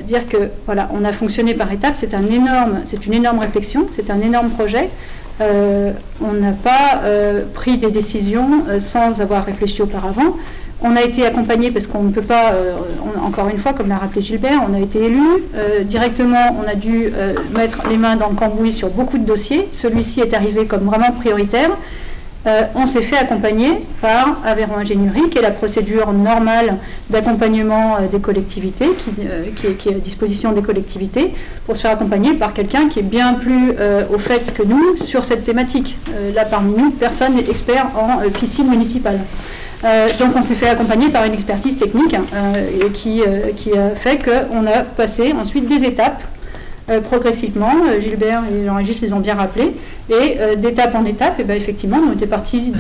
dire que voilà, on a fonctionné par étapes, c'est une énorme réflexion, c'est un énorme projet. On n'a pas pris des décisions sans avoir réfléchi auparavant. On a été accompagné parce qu'on ne peut pas, encore une fois, comme l'a rappelé Gilbert, on a été élu. Directement, on a dû mettre les mains dans le cambouis sur beaucoup de dossiers. Celui-ci est arrivé comme vraiment prioritaire. On s'est fait accompagner par Aveyron Ingénierie, qui est la procédure normale d'accompagnement des collectivités, qui est à disposition des collectivités, pour se faire accompagner par quelqu'un qui est bien plus au fait que nous sur cette thématique. Là, parmi nous, personne n'est expert en piscine municipale. Donc on s'est fait accompagner par une expertise technique qui a fait qu'on a passé ensuite des étapes progressivement. Gilbert et Jean-Régis les ont bien rappelé, et d'étape en étape, et effectivement, on était parti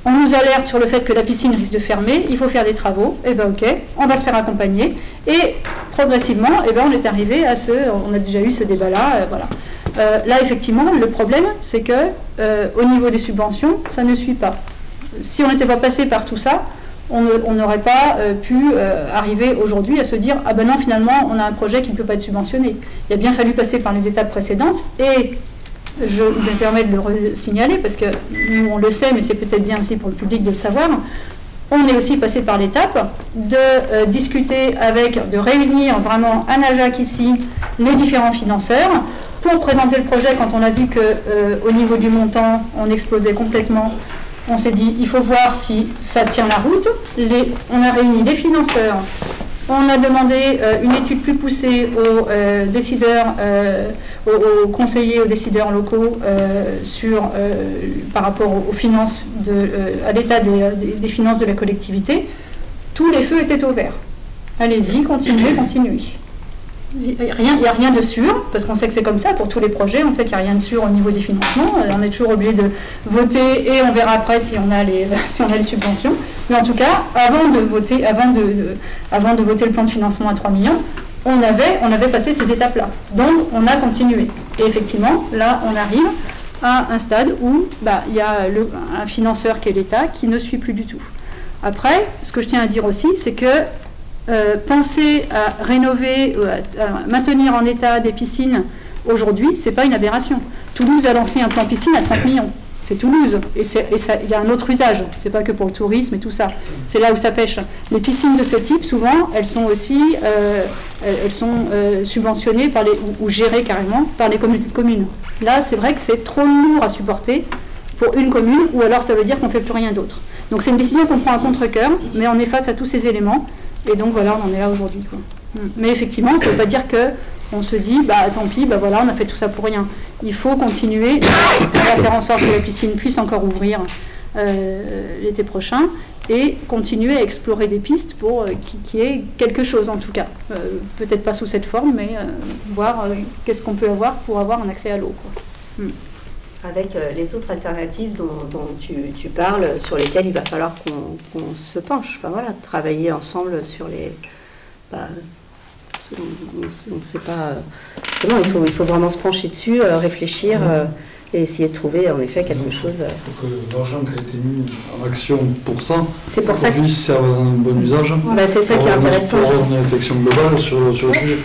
on nous alerte sur le fait que la piscine risque de fermer, il faut faire des travaux, et bien ok, on va se faire accompagner, et progressivement, on est arrivé à on a déjà eu ce débat-là, voilà. Là, effectivement, le problème, c'est que au niveau des subventions, ça ne suit pas. Si on n'était pas passé par tout ça, on n'aurait pas pu arriver aujourd'hui à se dire « Ah ben non, finalement, on a un projet qui ne peut pas être subventionné ». Il a bien fallu passer par les étapes précédentes, et je me permets de le signaler, parce que nous, on le sait, mais c'est peut-être bien aussi pour le public de le savoir, on est aussi passé par l'étape de discuter de réunir vraiment à Najac ici les différents financeurs, pour présenter le projet. Quand on a vu qu'au niveau du montant, on explosait complètement, on s'est dit, il faut voir si ça tient la route. On a réuni les financeurs, on a demandé une étude plus poussée aux décideurs, aux conseillers, aux décideurs locaux par rapport aux finances, à l'état des finances de la collectivité. Tous les feux étaient au vert. Allez-y, continuez. Il n'y a rien de sûr, parce qu'on sait que c'est comme ça pour tous les projets, on sait qu'il n'y a rien de sûr au niveau des financements, on est toujours obligé de voter et on verra après si on a les subventions. Mais en tout cas, avant de voter le plan de financement à 3 millions, on avait passé ces étapes-là. Donc on a continué. Et effectivement, là on arrive à un stade où il y a un financeur qui est l'État qui ne suit plus du tout. Après, ce que je tiens à dire aussi, c'est que penser à rénover, à maintenir en état des piscines aujourd'hui, ce n'est pas une aberration. Toulouse a lancé un plan piscine à 30 millions. C'est Toulouse. Et il y a un autre usage. Ce n'est pas que pour le tourisme et tout ça. C'est là où ça pêche. Les piscines de ce type, souvent, elles sont aussi subventionnées ou gérées carrément par les communautés de communes. Là, c'est vrai que c'est trop lourd à supporter pour une commune, ou alors ça veut dire qu'on ne fait plus rien d'autre. Donc c'est une décision qu'on prend à contre-cœur, mais on est face à tous ces éléments. Et donc voilà, on en est là aujourd'hui. Mais effectivement, ça ne veut pas dire qu'on se dit, tant pis, voilà, on a fait tout ça pour rien. Il faut continuer à faire en sorte que la piscine puisse encore ouvrir l'été prochain et continuer à explorer des pistes pour qu'il y ait quelque chose en tout cas. Peut-être pas sous cette forme, mais voir qu'est-ce qu'on peut avoir pour avoir un accès à l'eau. Avec les autres alternatives dont tu parles, sur lesquelles il va falloir qu'on se penche. Enfin voilà, travailler ensemble sur les... on ne sait pas... Comment il faut vraiment se pencher dessus, réfléchir et essayer de trouver en effet quelque chose... Il faut que l'argent qui a été mis en action pour ça, c'est pour ça que serve à un bon usage. C'est ça qui est intéressant. Pour avoir une réflexion globale sur le sujet.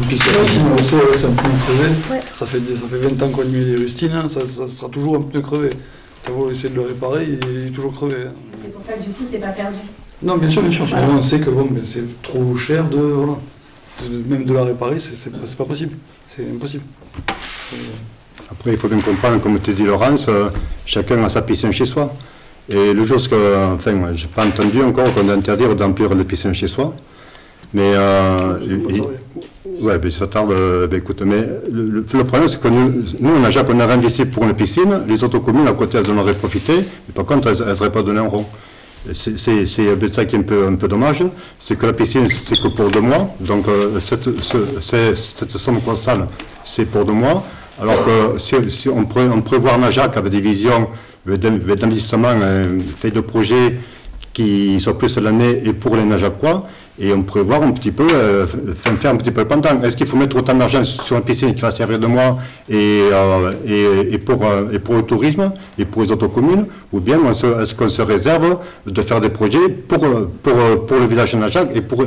Puis c'est un pneu crevé. Ça fait 20 ans qu'on lui met des rustines, ça sera toujours un pneu crevé. Tu vas essayer de le réparer, il est toujours crevé. C'est pour ça que du coup, c'est pas perdu. Non, bien sûr. Voilà. On sait que c'est trop cher même de la réparer, c'est pas possible. C'est impossible. Après, il faut bien comprendre, comme te dit Laurence, chacun a sa piscine chez soi. Et le jour je n'ai pas entendu encore qu'on interdire d'emplir les piscines chez soi. Mais ça tarde. Écoute, mais le problème, c'est que nous, on a investi pour une piscine, les autres communes à côté, elles en auraient profité, mais par contre, elles n'auraient pas donné un rond. C'est ça qui est un peu dommage, c'est que la piscine, c'est que pour 2 mois, donc cette somme colossale, c'est pour 2 mois, alors que si on prévoit Najac avec des visions d'investissement, fait de projets qui sont plus l'année et pour les Najacois, et on prévoit un petit peu, faire un petit peu le pendant. Est-ce qu'il faut mettre autant d'argent sur une piscine qui va servir de moi et pour le tourisme et pour les autres communes, ou bien est-ce qu'on se réserve de faire des projets pour le village de Najac et pour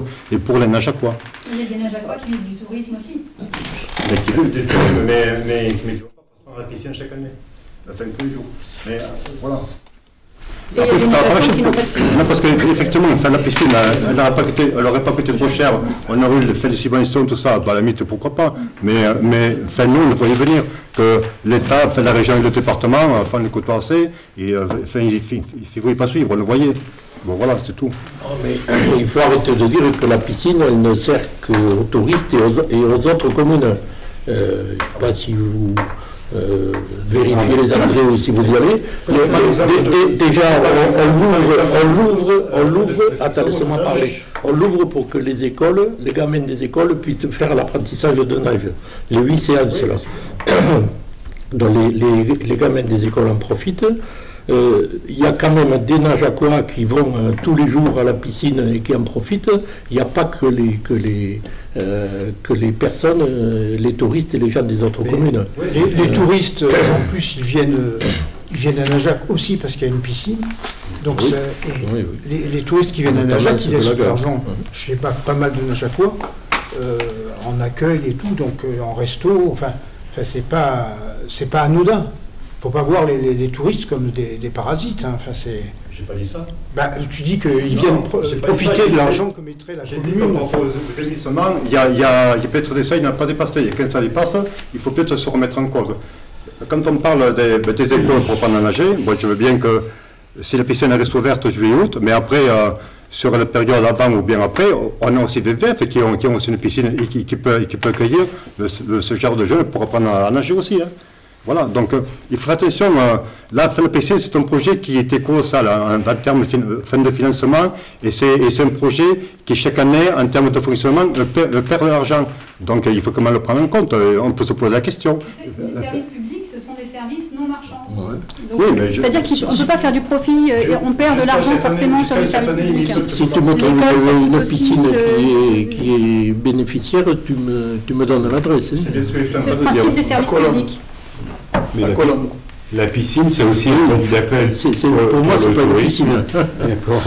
les Najacois? Il y a des Najacois qui vivent du tourisme aussi. Mais qui vivent du tourisme, mais qui ne vont pas prendre la piscine chaque année, enfin tous les jours. Mais voilà. Après, parce qu'effectivement, la piscine, elle n'aurait pas coûté trop cher. On aurait eu fait des subventions, tout ça, à la limite, pourquoi pas. Mais nous, on voyait venir que l'État, la région et le département, le côté assez, et il ne voulait pas suivre, on le voyait. Bon, voilà, c'est tout. Mais il faut arrêter de dire que la piscine, elle ne sert qu'aux touristes et aux autres communes. Je ne sais pas si vous... vérifier les entrées ou si vous y allez. Déjà, on l'ouvre, attends, laissez-moi parler. On l'ouvre pour que les gamins des écoles puissent faire l'apprentissage de nage. Les 8 séances là. Donc les gamins des écoles en profitent. il y a quand même des nageacois qui vont tous les jours à la piscine et qui en profitent. Il n'y a pas que les personnes, les touristes et les gens des autres communes. Les touristes, en plus, ils viennent à Najac aussi parce qu'il y a une piscine. Donc les touristes qui viennent à Najac, ils laissent de l'argent chez pas mal de Najacois, en accueil et tout, donc en resto. Enfin c'est pas anodin. Faut pas voir les touristes comme des parasites. Hein. Enfin, j'ai pas dit ça. Ben, tu dis qu'ils viennent profiter de l'argent que mettrait la commune. Il y a peut-être des seuils, il n'a pas dépassé. Et quand ça dépasse, il faut peut-être se remettre en cause. Quand on parle des écoles pour apprendre à nager, moi je veux bien que si la piscine reste ouverte juillet août, mais après, sur la période avant ou bien après, on a aussi des VF qui ont aussi une piscine et qui peut accueillir ce genre de jeunes pour apprendre à nager aussi. Hein. Voilà, donc il faut faire attention. La piscine, c'est un projet qui était colossal en termes de fin de financement, et c'est un projet qui, chaque année, en termes de fonctionnement, perd de l'argent. Donc il faut comment le prendre en compte. On peut se poser la question. Les services publics, ce sont des services non marchands. Ouais. Oui, c'est-à-dire qu'on ne peut pas faire du profit, et on perd de l'argent forcément sur les services publics. Si tu me trouves une piscine qui est bénéficiaire, tu me donnes l'adresse. C'est le principe des services publics. Mais la piscine, c'est aussi un produit d'appel. Pour moi, c'est pas une piscine. Et pour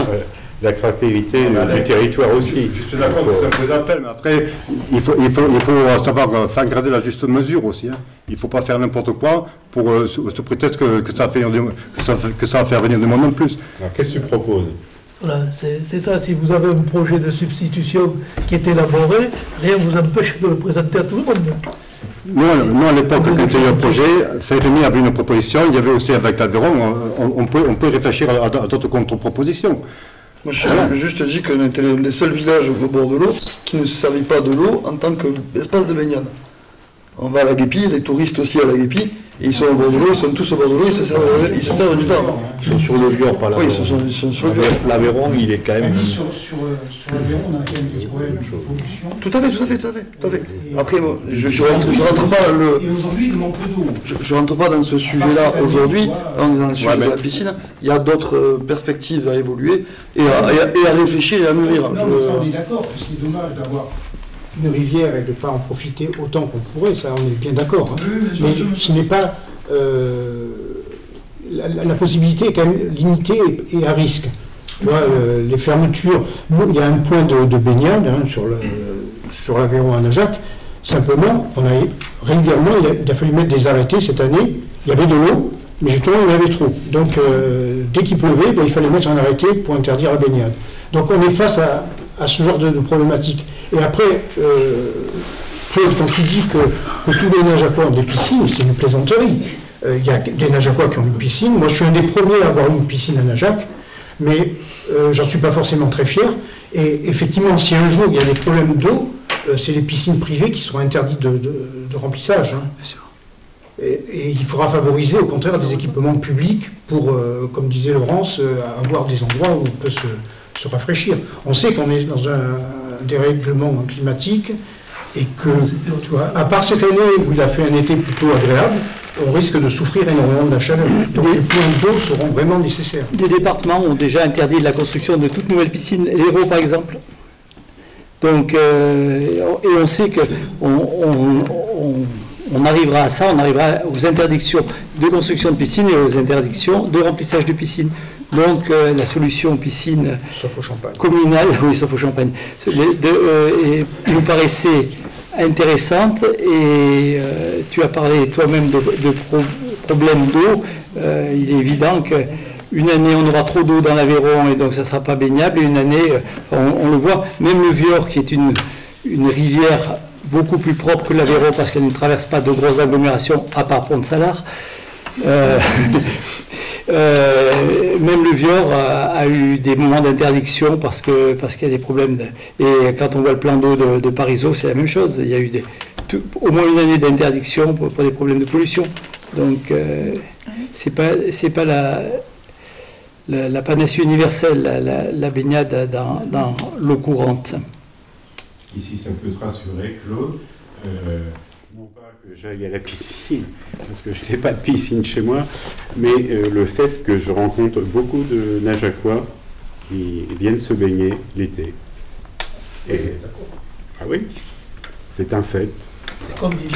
l'attractivité du territoire aussi. Je suis d'accord que c'est un produit d'appel, mais après, il faut savoir faire garder la juste mesure aussi. Hein. Il ne faut pas faire n'importe quoi pour sous prétexte que ça va faire venir du monde en plus. Alors, qu'est-ce que tu proposes ? Voilà, c'est ça. Si vous avez un projet de substitution qui est élaboré, rien ne vous empêche de le présenter à tout le monde. Nous, à l'époque, quand il y a eu un projet, Férémy avait une proposition, il y avait aussi avec l'Aveyron, on peut réfléchir à d'autres contre-propositions. Moi, je juste dis qu'on était l'un des seuls villages au bord de l'eau qui ne se servait pas de l'eau en tant qu'espace de baignade. On va à la Guépie, les touristes aussi à la Guépie, et ils sont au bord de l'eau, ils sont tous au bord de l'eau, ils se servent du temps. Ils sont sur le Vior, pas l'Aveyron. Oui, ils sont sur le Vior. L'Aveyron, il est quand même... Sur l'Aveyron, on a quand même des problèmes de pollution. Tout à fait. Après, bon, je rentre pas Et aujourd'hui, il manque d'eau. Je rentre pas dans ce sujet-là aujourd'hui, on est dans le sujet de la piscine. Il y a d'autres perspectives à évoluer et à réfléchir et à mûrir. Non, mais ça, on est d'accord, c'est dommage d'avoir une rivière et de ne pas en profiter autant qu'on pourrait, ça on est bien d'accord. Hein. Mais ce n'est pas... la possibilité est quand même limitée et à risque. Tu vois, les fermetures, il y a un point de baignade hein, sur l'Aveyron à Najac. Simplement, régulièrement, il a fallu mettre des arrêtés cette année. Il y avait de l'eau, mais justement, il y en avait trop. Donc, dès qu'il pleuvait, il fallait mettre un arrêté pour interdire la baignade. Donc, on est face à ce genre de problématique. Et après, quand tu dis que tous les nageacois ont des piscines, c'est une plaisanterie. Il y a des nageacois qui ont une piscine. Moi, je suis un des premiers à avoir une piscine à Najac, mais j'en suis pas forcément très fier. Et effectivement, si un jour il y a des problèmes d'eau, c'est les piscines privées qui seront interdites de remplissage. Hein. Bien sûr. Et il faudra favoriser au contraire des équipements publics pour, comme disait Laurence, avoir des endroits où on peut se rafraîchir. On sait qu'on est dans un dérèglement climatique et que, tu vois, à part cette année où il a fait un été plutôt agréable, on risque de souffrir énormément de la chaleur. Donc les points d'eau seront vraiment nécessaires. Des départements ont déjà interdit la construction de toute nouvelle piscine, l'Hérault par exemple. Donc, et on sait qu'on arrivera à ça, on arrivera aux interdictions de construction de piscine et aux interdictions de remplissage de piscine. Donc la solution piscine communale, oui, sauf au Champagne, nous paraissait intéressante et tu as parlé toi-même de problèmes d'eau. Il est évident qu'une année on aura trop d'eau dans l'Aveyron et donc ça ne sera pas baignable, et une année, on le voit, même le Vior qui est une rivière beaucoup plus propre que l'Aveyron parce qu'elle ne traverse pas de grosses agglomérations à part Pont-de-Salard. Même le Vior a eu des moments d'interdiction parce qu'il y a des problèmes. Et quand on voit le plan d'eau de Parisot, c'est la même chose. Il y a eu au moins une année d'interdiction pour des problèmes de pollution. Donc, c'est pas la panacée universelle, la baignade dans l'eau courante. Ici, ça peut te rassurer, Claude. Non pas que j'aille à la piscine, parce que je n'ai pas de piscine chez moi, mais le fait que je rencontre beaucoup de nageaquois qui viennent se baigner l'été. Et... Ah oui, c'est un fait. C'est comme dit.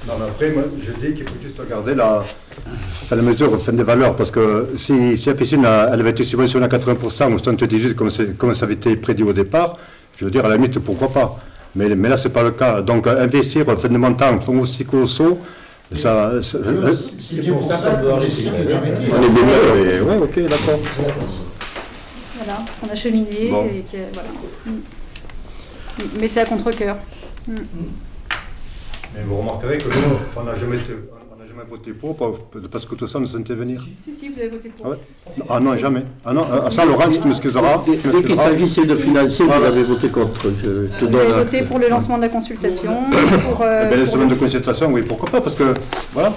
Non, mais après, moi, je dis qu'il faut juste regarder la mesure des valeurs, parce que si la piscine elle avait été subventionnée à 80% ou 78%, comme ça avait été prédit au départ, je veux dire, à la limite, pourquoi pas. Mais là, ce n'est pas le cas. Donc, investir en montants, en fonds aussi colossaux, ça... C'est bien pour ça qu'on doit laisser les permettre. On est bénévole, oui, ok, d'accord. Voilà, parce qu'on a cheminé, Bon. et que, voilà. Mais c'est à contre-cœur. Mais vous remarquerez que nous, on n'a jamais voté pour, parce que tout ça nous sentait venir. Si, vous avez voté pour. Ah, ouais. Ah non, jamais. Ah non, ça, Laurent, tu m'excuseras. Dès qu'il s'agissait de financer, vous avez voté contre. Je te Vous donne avez acte. voté pour le lancement de la consultation. Pour, Les semaines de consultation, oui, pourquoi pas, parce que, voilà,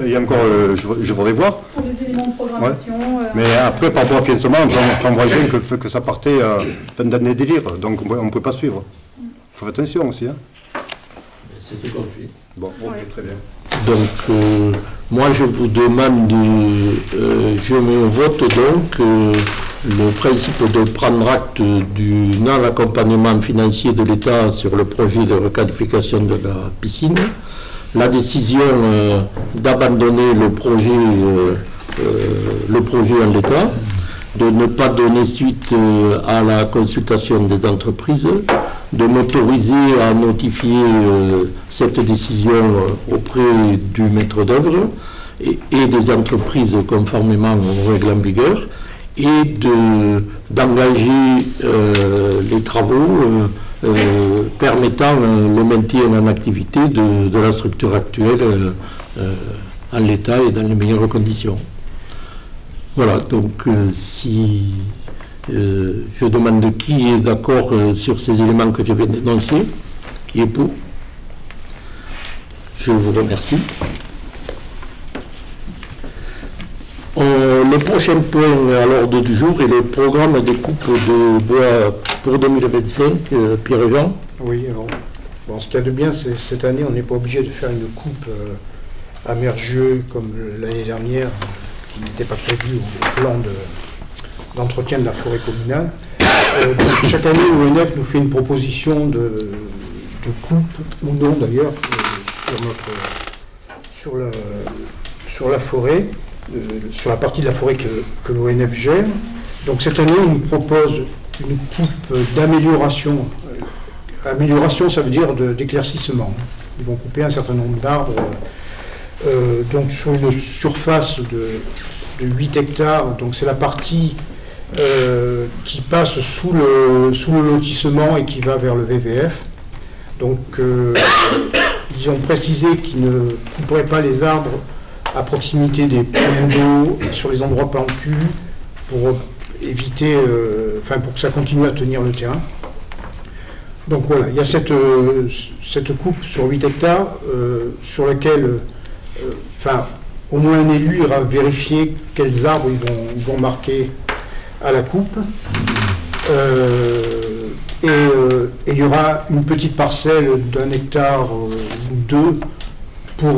il y a encore, je voudrais voir. Pour les éléments de programmation. Mais après, par rapport au financement, on voit bien que ça partait fin d'année délire, donc on ne peut pas suivre. Il faut faire attention aussi. Hein. C'est ce qu'on fait. Bon, ok, très bien. Donc, moi, je vous demande, je me vote donc le principe de prendre acte du non-accompagnement financier de l'État sur le projet de requalification de la piscine, la décision d'abandonner le projet en l'état, de ne pas donner suite à la consultation des entreprises, de m'autoriser à notifier cette décision auprès du maître d'œuvre et des entreprises conformément aux règles en vigueur, et d'engager les travaux permettant le maintien en activité de la structure actuelle en l'état et dans les meilleures conditions. Voilà, donc si je demande qui est d'accord sur ces éléments que je viens d'énoncer, qui est pour. Je vous remercie. Le prochain point à l'ordre du jour est le programme des coupes de bois pour 2025. Pierre-Jean. Oui, alors, bon, ce qu'il y a de bien, c'est cette année, on n'est pas obligé de faire une coupe à Mergieux comme l'année dernière, qui n'était pas prévue au plan d'entretien de la forêt communale. Donc, chaque année, l'ONF nous fait une proposition de coupe, ou non d'ailleurs, sur la forêt, sur la partie de la forêt que l'ONF gère. Donc cette année, on nous propose une coupe d'amélioration. Amélioration, ça veut dire d'éclaircissement. Ils vont couper un certain nombre d'arbres, donc sur une surface de 8 hectares. Donc c'est la partie qui passe sous le lotissement et qui va vers le VVF. Donc ils ont précisé qu'ils ne couperaient pas les arbres à proximité des points d'eau et sur les endroits pentus pour éviter, pour que ça continue à tenir le terrain. Donc voilà, il y a cette coupe sur 8 hectares sur laquelle, au moins un élu ira vérifier quels arbres ils vont marquer à la coupe. Et il y aura une petite parcelle d'1 hectare ou 2 pour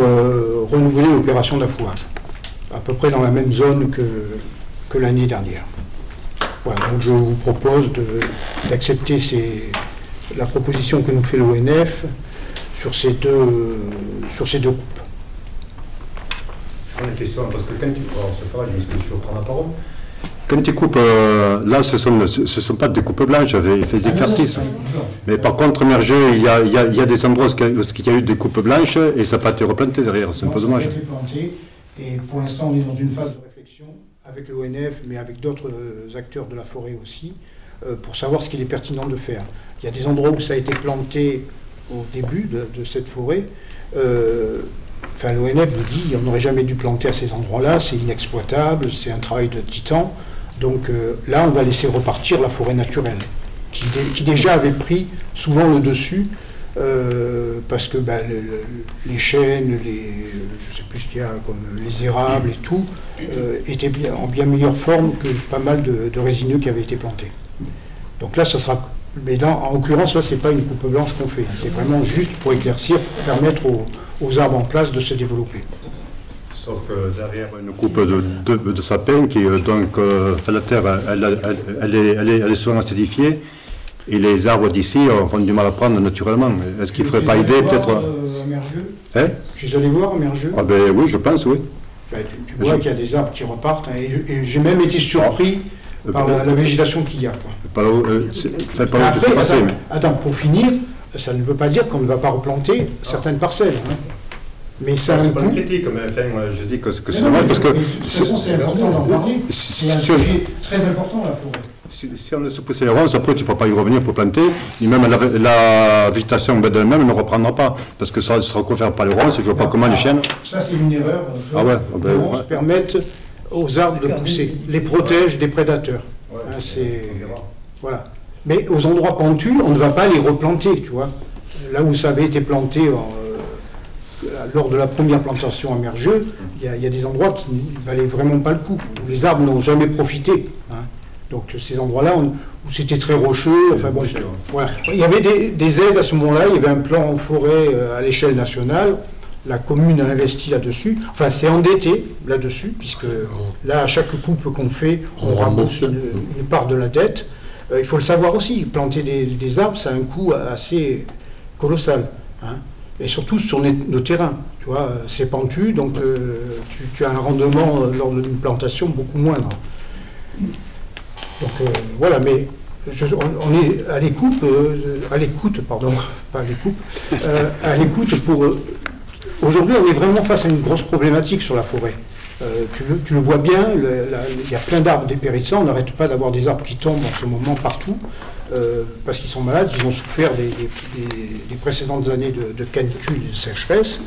renouveler l'opération d'affouage, à peu près dans la même zone que l'année dernière. Voilà, donc je vous propose d'accepter la proposition que nous fait l'ONF sur ces deux coupes. Une question, parce que quand tu prends la parole. Quand tu coupes, là, ce sont pas des coupes blanches, j'avais fait des éclaircisses. Mais par contre, Mergieux, il y a des endroits où il y a eu des coupes blanches et ça n'a pas été replanté derrière, c'est un peu dommage. Ça a été planté, et pour l'instant, on est dans une phase de réflexion avec l'ONF, mais avec d'autres acteurs de la forêt aussi, pour savoir ce qu'il est pertinent de faire. Il y a des endroits où ça a été planté au début de cette forêt. L'ONF nous dit qu'on n'aurait jamais dû planter à ces endroits-là, c'est inexploitable, c'est un travail de titan. Donc là, on va laisser repartir la forêt naturelle, qui déjà avait pris souvent le dessus, parce que les chênes, je ne sais plus ce qu'il y a, comme les érables et tout, étaient en bien meilleure forme que pas mal de résineux qui avaient été plantés. Donc là, ça sera Mais en l'occurrence, là, ce n'est pas une coupe blanche qu'on fait. C'est vraiment juste pour éclaircir, pour permettre aux arbres en place de se développer. Sauf que derrière une coupe de sapin qui donc la terre elle est souvent acidifiée et les arbres d'ici ont du mal à prendre naturellement. Est-ce qu'il ne faudrait pas aider peut-être à Mergeux Je suis allé voir à Mergeux. Ah ben oui, je pense, oui. Ben, tu vois qu'il y a des arbres qui repartent hein, et j'ai même été surpris par la végétation qu'il y a. Attends, pour finir, ça ne veut pas dire qu'on ne va pas replanter certaines parcelles. Hein. Mais ça c'est pas une critique, mais enfin, je dis que c'est dommage parce que... De toute façon, c'est important d'en parler. C'est un sujet très important, la forêt. Si on ne se pousse les ronces, après tu ne peux pas y revenir pour planter, ni même la végétation d'elle-même ne reprendra pas, parce que ça ne se recouvre pas les ronces, je ne vois pas comment les chênes... Ça c'est une erreur. Les ronces permettent aux arbres de pousser, les protègent des prédateurs. Voilà. Mais aux endroits pentus, on ne va pas les replanter, tu vois. Là où ça avait été planté lors de la première plantation à Mergeux, il y a des endroits qui ne valaient vraiment pas le coup, où les arbres n'ont jamais profité. Hein. Donc ces endroits-là où c'était très rocheux, enfin bon, voilà. Il y avait des aides à ce moment-là, il y avait un plan en forêt à l'échelle nationale, la commune a investi là-dessus, enfin c'est endetté là-dessus, puisque là à chaque coupe qu'on fait, on rembourse une part de la dette. Il faut le savoir aussi, planter des arbres, ça a un coût assez colossal. Hein. Et surtout sur nos terrains, tu vois, c'est pentu, donc tu as un rendement lors d'une plantation beaucoup moindre. Donc voilà, mais on est à l'écoute, pardon, pas à l'écoute, à l'écoute pour... Aujourd'hui, on est vraiment face à une grosse problématique sur la forêt. Tu le vois bien, il y a plein d'arbres dépérissants, on n'arrête pas d'avoir des arbres qui tombent en ce moment partout, parce qu'ils sont malades, ils ont souffert des précédentes années de canicule et de sécheresse.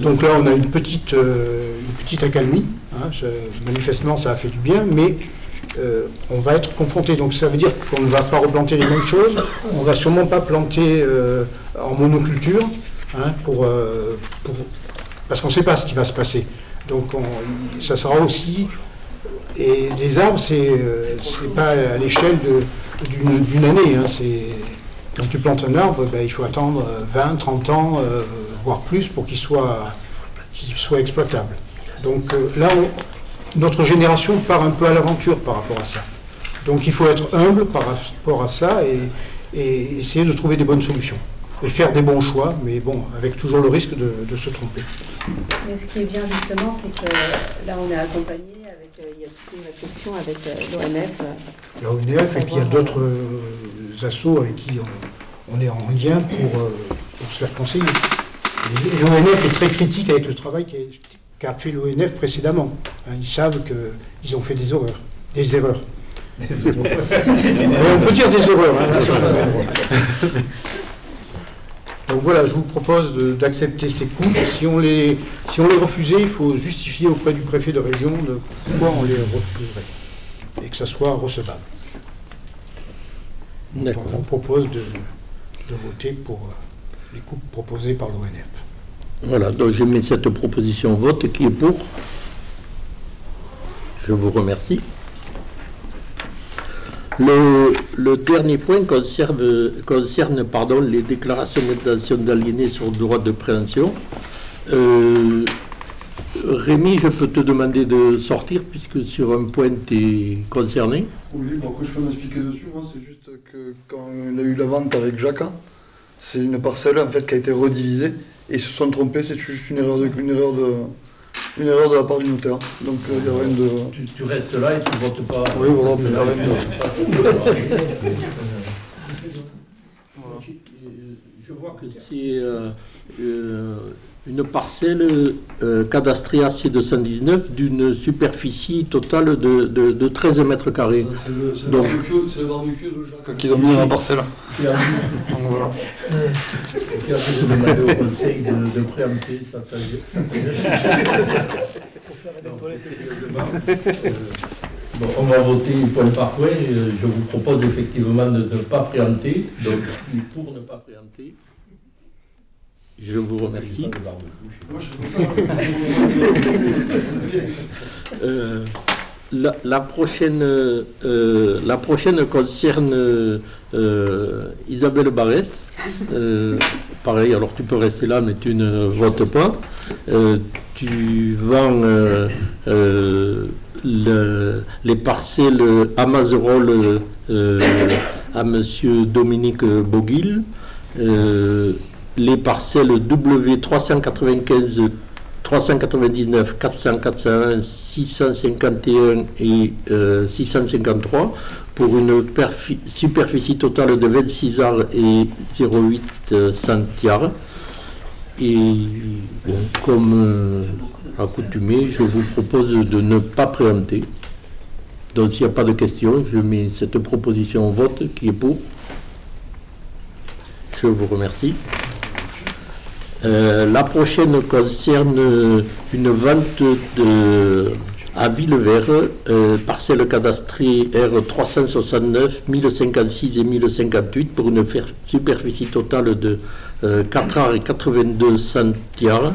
Donc là, on a une petite accalmie, hein, manifestement ça a fait du bien, mais on va être confronté. Donc ça veut dire qu'on ne va pas replanter les mêmes choses, on ne va sûrement pas planter en monoculture, hein, parce qu'on ne sait pas ce qui va se passer. Donc ça sera aussi... Et les arbres, c'est pas à l'échelle d'une année. Hein, quand tu plantes un arbre, ben, il faut attendre 20, 30 ans, voire plus, pour qu'il soit exploitable. Donc là, notre génération part un peu à l'aventure par rapport à ça. Donc il faut être humble par rapport à ça et essayer de trouver des bonnes solutions. Et faire des bons choix, mais bon, avec toujours le risque de se tromper. Mais ce qui est bien justement, c'est que là on est accompagné, il y a toute une réflexion avec l'ONF. L'ONF, et puis il y a d'autres assos avec qui on est en lien pour se faire conseiller. Et l'ONF est très critique avec le travail qu'a fait l'ONF précédemment. Hein, ils savent qu'ils ont fait des erreurs. On peut dire des erreurs. Hein, donc voilà, je vous propose d'accepter ces coupes. Si on les refusait, il faut justifier auprès du préfet de région de pourquoi on les refuserait et que ça soit recevable. Donc je vous propose de voter pour les coupes proposées par l'ONF. Voilà, donc je mets cette proposition au vote. Qui est pour? Je vous remercie. Le dernier point concerne les déclarations d'intention d'aliéner sur le droit de préemption. Rémi, je peux te demander de sortir puisque sur un point tu es concerné. Oui, bon, je peux m'expliquer dessus. Moi, c'est juste que quand il a eu la vente avec Jacques, c'est une parcelle en fait qui a été redivisée et ils se sont trompés. C'est juste une erreur de la part du notaire. Donc il y a rien de... Tu restes là et tu ne votes pas. Oui, voilà, mais il n'y a rien de... Je vois que c'est une parcelle cadastriale C219 d'une superficie totale de 13 mètres carrés. C'est le barbecue de Jacques qu'ils ont mis dans la parcelle. Qui a demandé au conseil de préempter ça. Bon, on va voter point par point. Je vous propose effectivement de ne pas préempter. Donc, pour ne pas préempter, je vous remercie. la prochaine concerne Isabelle Barès. Pareil, alors tu peux rester là, mais tu ne votes pas. Tu vends les parcelles à Mazerolles à monsieur Dominique Boguil. Les parcelles W395, 399, 400, 401, 651 et 653 pour une superficie totale de 26 arts et 0,8 centiares. Et bon, comme accoutumé, je vous propose de ne pas préempter. Donc s'il n'y a pas de questions, je mets cette proposition au vote. Qui est pour? Je vous remercie. La prochaine concerne une vente à Villevert, parcelle cadastrée R369, 1056 et 1058 pour une superficie totale de 4 arts et 82 centiares.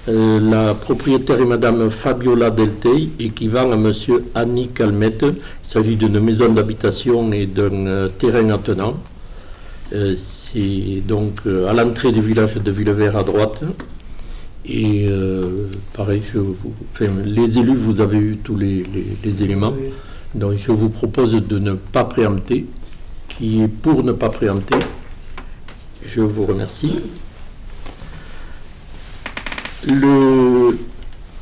La propriétaire est Madame Fabiola Deltey et qui vend à Monsieur Annie Calmette. Il s'agit d'une maison d'habitation et d'un terrain attenant. C'est donc à l'entrée du village de Villevert à droite. Et pareil, les élus, vous avez eu tous les éléments. Donc je vous propose de ne pas préempter. Qui est pour ne pas préempter? Je vous remercie.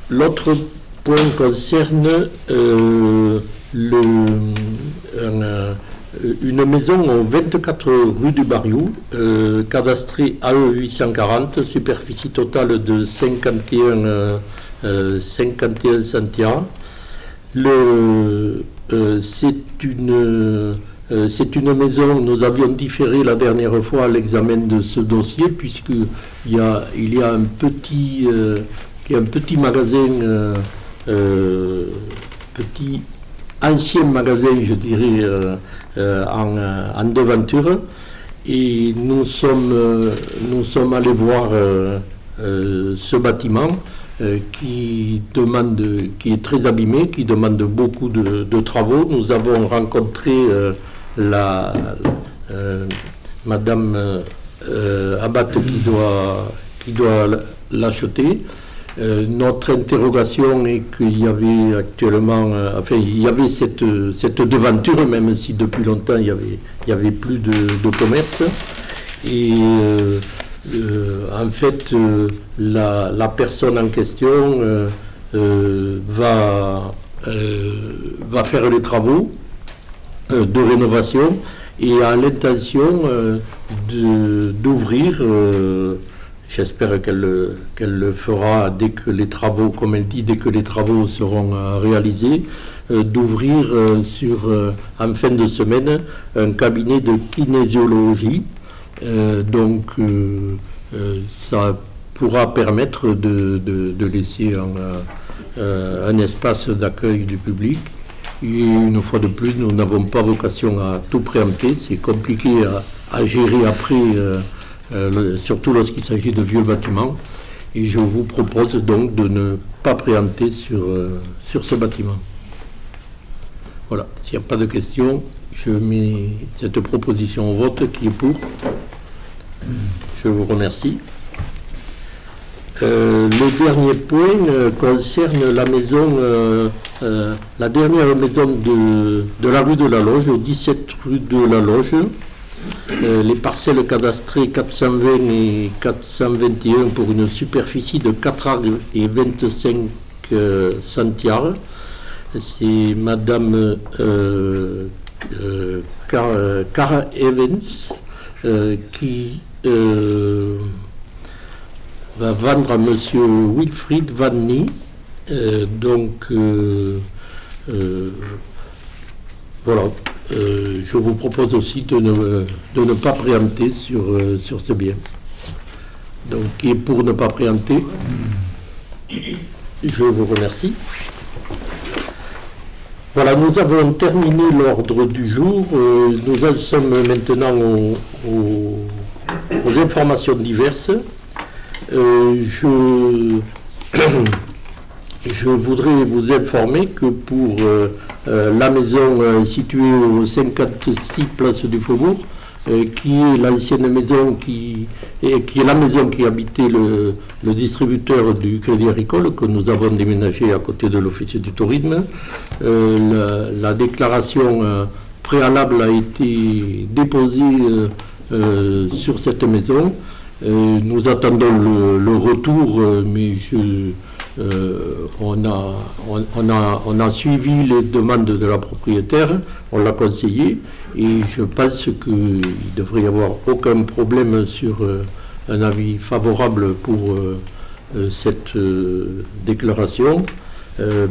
L'autre point concerne une maison au 24 rue du Bariou, cadastrée AE 840, superficie totale de 51 centiares. C'est une maison, nous avions différé la dernière fois l'examen de ce dossier, puisqu'il y a un petit magasin, petit ancien magasin, je dirais, en devanture, et nous sommes allés voir ce bâtiment qui est très abîmé, qui demande beaucoup de travaux. Nous avons rencontré Madame Abat qui doit l'acheter. Notre interrogation est qu'il y avait actuellement, il y avait cette devanture, même si depuis longtemps il y avait plus de commerce. Et en fait, la personne en question va faire les travaux de rénovation et a l'intention d'ouvrir. J'espère qu'elle le fera dès que les travaux, comme elle dit, dès que les travaux seront réalisés, d'ouvrir en fin de semaine un cabinet de kinésiologie. Donc ça pourra permettre de laisser un espace d'accueil du public. Et une fois de plus, nous n'avons pas vocation à tout préempter. C'est compliqué à gérer après. Surtout lorsqu'il s'agit de vieux bâtiments. Et je vous propose donc de ne pas préempter sur ce bâtiment. Voilà, s'il n'y a pas de questions, je mets cette proposition au vote. Qui est pour? Je vous remercie. Le dernier point concerne la maison, la dernière maison de la rue de la Loge, au 17 rue de la Loge. Les parcelles cadastrées 420 et 421 pour une superficie de 4 arts et 25 centiares. C'est Madame Cara Evans qui va vendre à Monsieur Wilfried Vanny. Voilà. Je vous propose aussi de ne pas préempter sur ce bien. Donc, qui est pour ne pas préempter? Je vous remercie. Voilà, nous avons terminé l'ordre du jour. Nous en sommes maintenant aux informations diverses. Je voudrais vous informer que pour la maison située au 56 place du Faubourg, qui est l'ancienne maison qui est la maison qui habitait le distributeur du Crédit Agricole, que nous avons déménagé à côté de l'Office du tourisme. La déclaration préalable a été déposée sur cette maison. Nous attendons le retour, mais on a suivi les demandes de la propriétaire, on l'a conseillé, et je pense qu'il ne devrait y avoir aucun problème sur un avis favorable pour cette déclaration,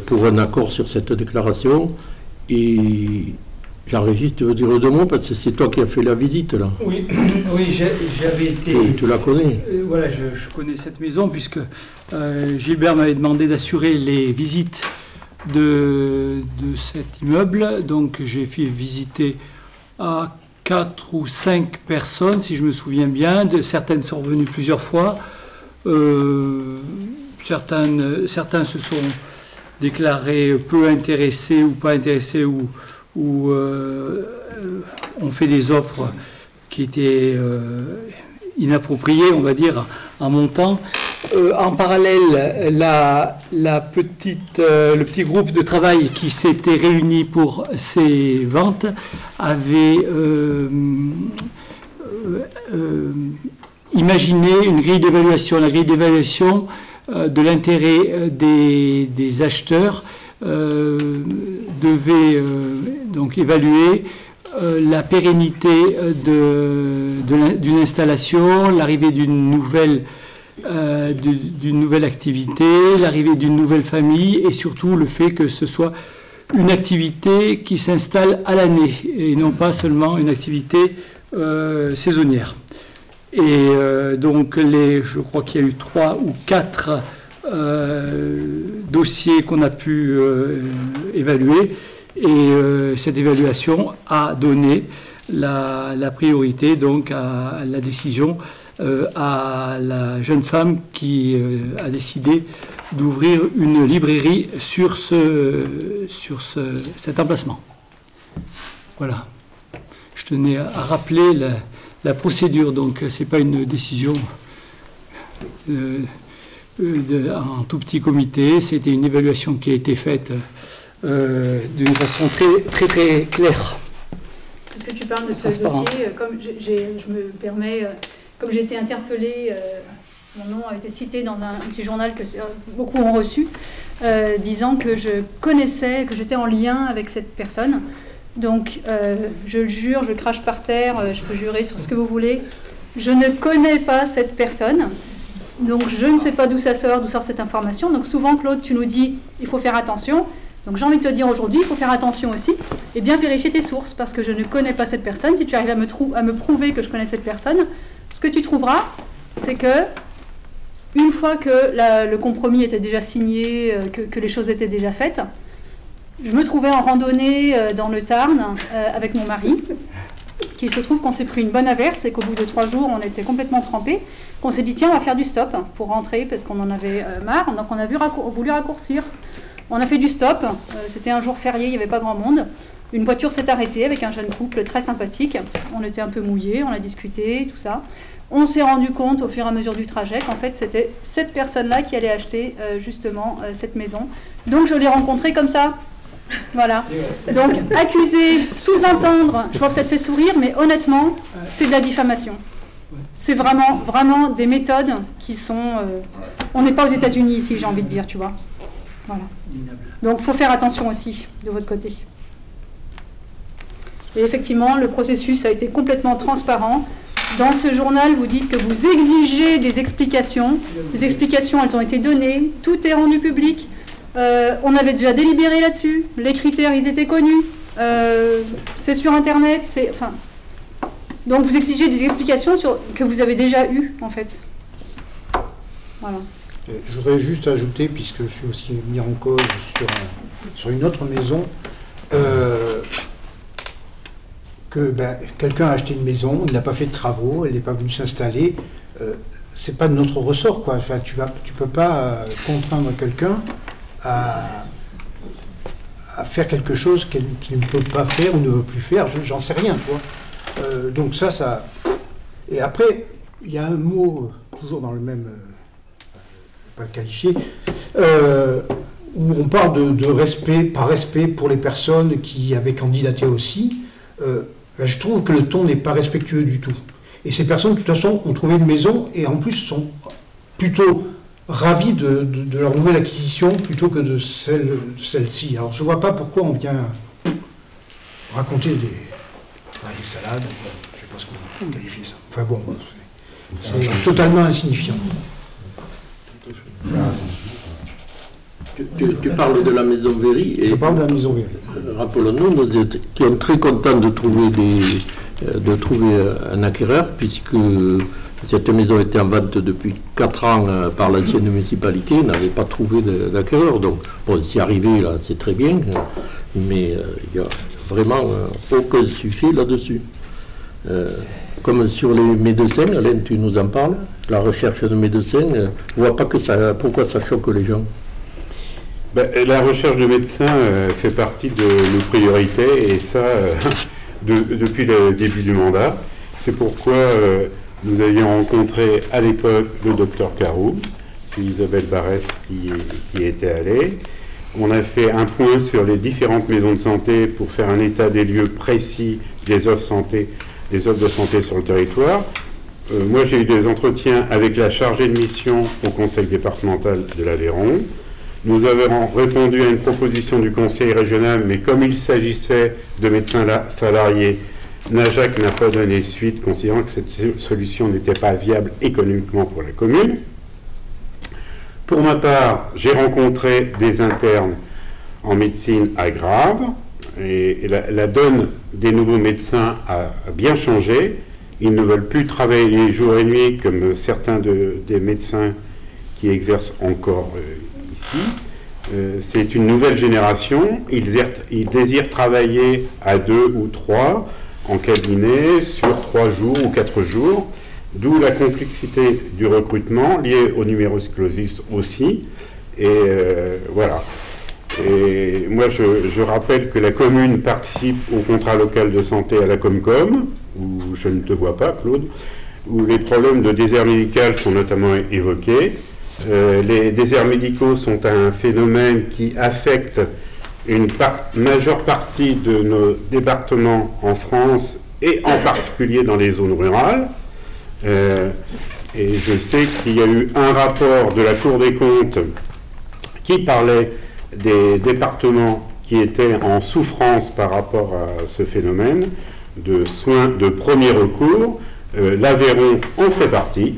pour un accord sur cette déclaration. Et Jean-Régis, tu veux dire 2 mots, parce que c'est toi qui as fait la visite là. Oui, oui, j'avais été... Tu la connais. Voilà, je connais cette maison, puisque Gilbert m'avait demandé d'assurer les visites de cet immeuble. Donc j'ai fait visiter à 4 ou 5 personnes, si je me souviens bien. Certaines sont revenues plusieurs fois. Certains se sont déclarés peu intéressés ou pas intéressés, ou on fait des offres qui étaient inappropriées, on va dire, en montant. En parallèle, le petit groupe de travail qui s'était réuni pour ces ventes avait imaginé une grille d'évaluation. La grille d'évaluation de l'intérêt des acheteurs devait donc évaluer la pérennité d'une installation, l'arrivée d'une nouvelle activité, l'arrivée d'une nouvelle famille, et surtout le fait que ce soit une activité qui s'installe à l'année et non pas seulement une activité saisonnière. Et donc je crois qu'il y a eu 3 ou 4 dossiers qu'on a pu évaluer, et cette évaluation a donné la priorité donc à la décision à la jeune femme qui a décidé d'ouvrir une librairie sur cet emplacement. Voilà. Je tenais à rappeler la procédure, donc c'est pas une décision en tout petit comité, c'était une évaluation qui a été faite d'une façon très claire. Puisque tu parles de ce dossier, comme je me permets, comme j'ai été interpellée, mon nom a été cité dans un petit journal que beaucoup ont reçu, disant que je connaissais, que j'étais en lien avec cette personne. Donc, je le jure, je crache par terre, je peux jurer sur ce que vous voulez. Je ne connais pas cette personne, donc je ne sais pas d'où sort cette information. Donc souvent, Claude, tu nous dis, il faut faire attention. Donc j'ai envie de te dire aujourd'hui, il faut faire attention aussi, et bien vérifier tes sources, parce que je ne connais pas cette personne. Si tu arrives à me prouver que je connais cette personne, ce que tu trouveras, c'est que, une fois que le compromis était déjà signé, que les choses étaient déjà faites, je me trouvais en randonnée dans le Tarn avec mon mari, qu'il se trouve qu'on s'est pris une bonne averse et qu'au bout de 3 jours, on était complètement trempés, qu'on s'est dit, tiens, on va faire du stop pour rentrer, parce qu'on en avait marre, donc on a voulu raccourcir. On a fait du stop, c'était un jour férié, il n'y avait pas grand monde. Une voiture s'est arrêtée avec un jeune couple très sympathique. On était un peu mouillés, on a discuté, tout ça. On s'est rendu compte au fur et à mesure du trajet qu'en fait c'était cette personne-là qui allait acheter justement cette maison. Donc je l'ai rencontrée comme ça. Voilà. Donc accuser, sous-entendre, je vois que ça te fait sourire, mais honnêtement, c'est de la diffamation. C'est vraiment des méthodes qui sont... on n'est pas aux États-Unis ici, j'ai envie de dire, tu vois. Voilà. Donc il faut faire attention aussi de votre côté. Et effectivement, le processus a été complètement transparent. Dans ce journal, vous dites que vous exigez des explications. Les explications, elles ont été données. Tout est rendu public. On avait déjà délibéré là-dessus. Les critères, ils étaient connus. C'est sur Internet. Donc vous exigez des explications que vous avez déjà eues, en fait. Voilà. Je voudrais juste ajouter, puisque je suis aussi mis en cause sur une autre maison, que quelqu'un a acheté une maison, il n'a pas fait de travaux, elle n'est pas venue s'installer. C'est pas de notre ressort, quoi. Enfin, tu peux pas contraindre quelqu'un à faire quelque chose qu'il ne peut pas faire ou ne veut plus faire, j'en sais rien, tu vois. Donc ça... Et après, il y a un mot, toujours dans le même... je ne vais pas le qualifier, où on parle de respect, par respect pour les personnes qui avaient candidaté aussi. Je trouve que le ton n'est pas respectueux du tout. Et ces personnes, de toute façon, ont trouvé une maison et en plus sont plutôt ravis de leur nouvelle acquisition plutôt que de celle-ci. Alors je ne vois pas pourquoi on vient raconter des salades, je ne sais pas ce qu'on va qualifier ça. Enfin bon, c'est totalement insignifiant. Tu parles de la maison Véry. Je parle de la maison Véry. Rappelons-nous, nous étions très contents de trouver un acquéreur, puisque cette maison était en vente depuis 4 ans par l'ancienne municipalité, n'avait pas trouvé d'acquéreur. Donc, bon, c'est arrivé là, c'est très bien, mais il n'y a vraiment aucun sujet là-dessus. Comme sur les médecins, Alain, tu nous en parles, la recherche de médecins, je ne vois pas pourquoi ça choque les gens. La recherche de médecins fait partie de nos priorités, et ça, depuis le début du mandat. C'est pourquoi nous avions rencontré à l'époque le docteur Caroum, c'est Isabelle Barès qui était allée. On a fait un point sur les différentes maisons de santé pour faire un état des lieux précis des offres de santé sur le territoire. Moi, j'ai eu des entretiens avec la chargée de mission au conseil départemental de l'Aveyron. Nous avons répondu à une proposition du conseil régional, mais comme il s'agissait de médecins salariés, Najac n'a pas donné suite, considérant que cette solution n'était pas viable économiquement pour la commune. Pour ma part, j'ai rencontré des internes en médecine à Graves, et la donne des nouveaux médecins a bien changé. Ils ne veulent plus travailler jour et nuit comme certains des médecins qui exercent encore ici. C'est une nouvelle génération. Ils désirent travailler à 2 ou 3 en cabinet sur 3 jours ou 4 jours, d'où la complexité du recrutement liée au numerus clausus aussi. Et voilà. Et moi, je rappelle que la commune participe au contrat local de santé à la Comcom, où je ne te vois pas, Claude, où les problèmes de désert médical sont notamment évoqués. Les déserts médicaux sont un phénomène qui affecte une majeure partie de nos départements en France, et en particulier dans les zones rurales. Et je sais qu'il y a eu un rapport de la Cour des comptes qui parlait des départements qui étaient en souffrance par rapport à ce phénomène de soins de premier recours. L'Aveyron en fait partie.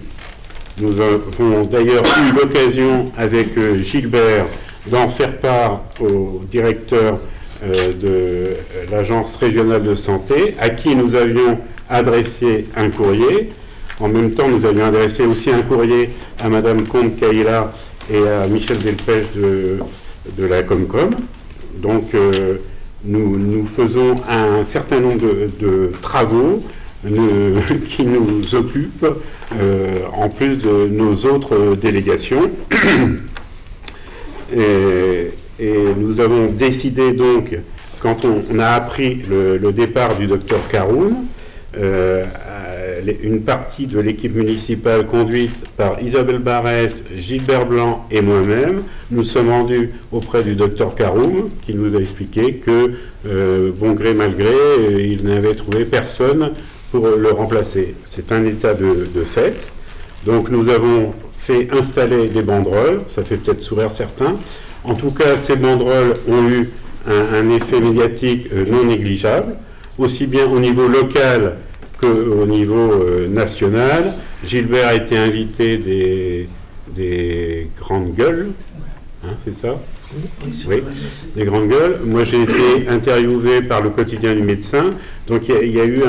Nous avons d'ailleurs eu l'occasion avec Gilbert d'en faire part au directeur de l'Agence régionale de santé, à qui nous avions adressé un courrier. En même temps, nous avions adressé aussi un courrier à Madame Comte-Caïla et à Michel Delpech de la Comcom. Donc, nous faisons un certain nombre de travaux qui nous occupent, en plus de nos autres délégations. Et nous avons décidé donc, quand on a appris le départ du docteur Caroum, une partie de l'équipe municipale conduite par Isabelle Barès, Gilbert Blanc et moi-même, nous sommes rendus auprès du docteur Caroum, qui nous a expliqué que, bon gré mal gré, il n'avait trouvé personne pour le remplacer. C'est un état de fait. Donc nous avons fait installer des banderoles, ça fait peut-être sourire certains. En tout cas, ces banderoles ont eu un effet médiatique non négligeable, aussi bien au niveau local qu'au niveau national. Gilbert a été invité des grandes gueules, hein, c'est ça? Oui, des grandes gueules. Moi, j'ai été interviewé par le quotidien du médecin, donc il y a eu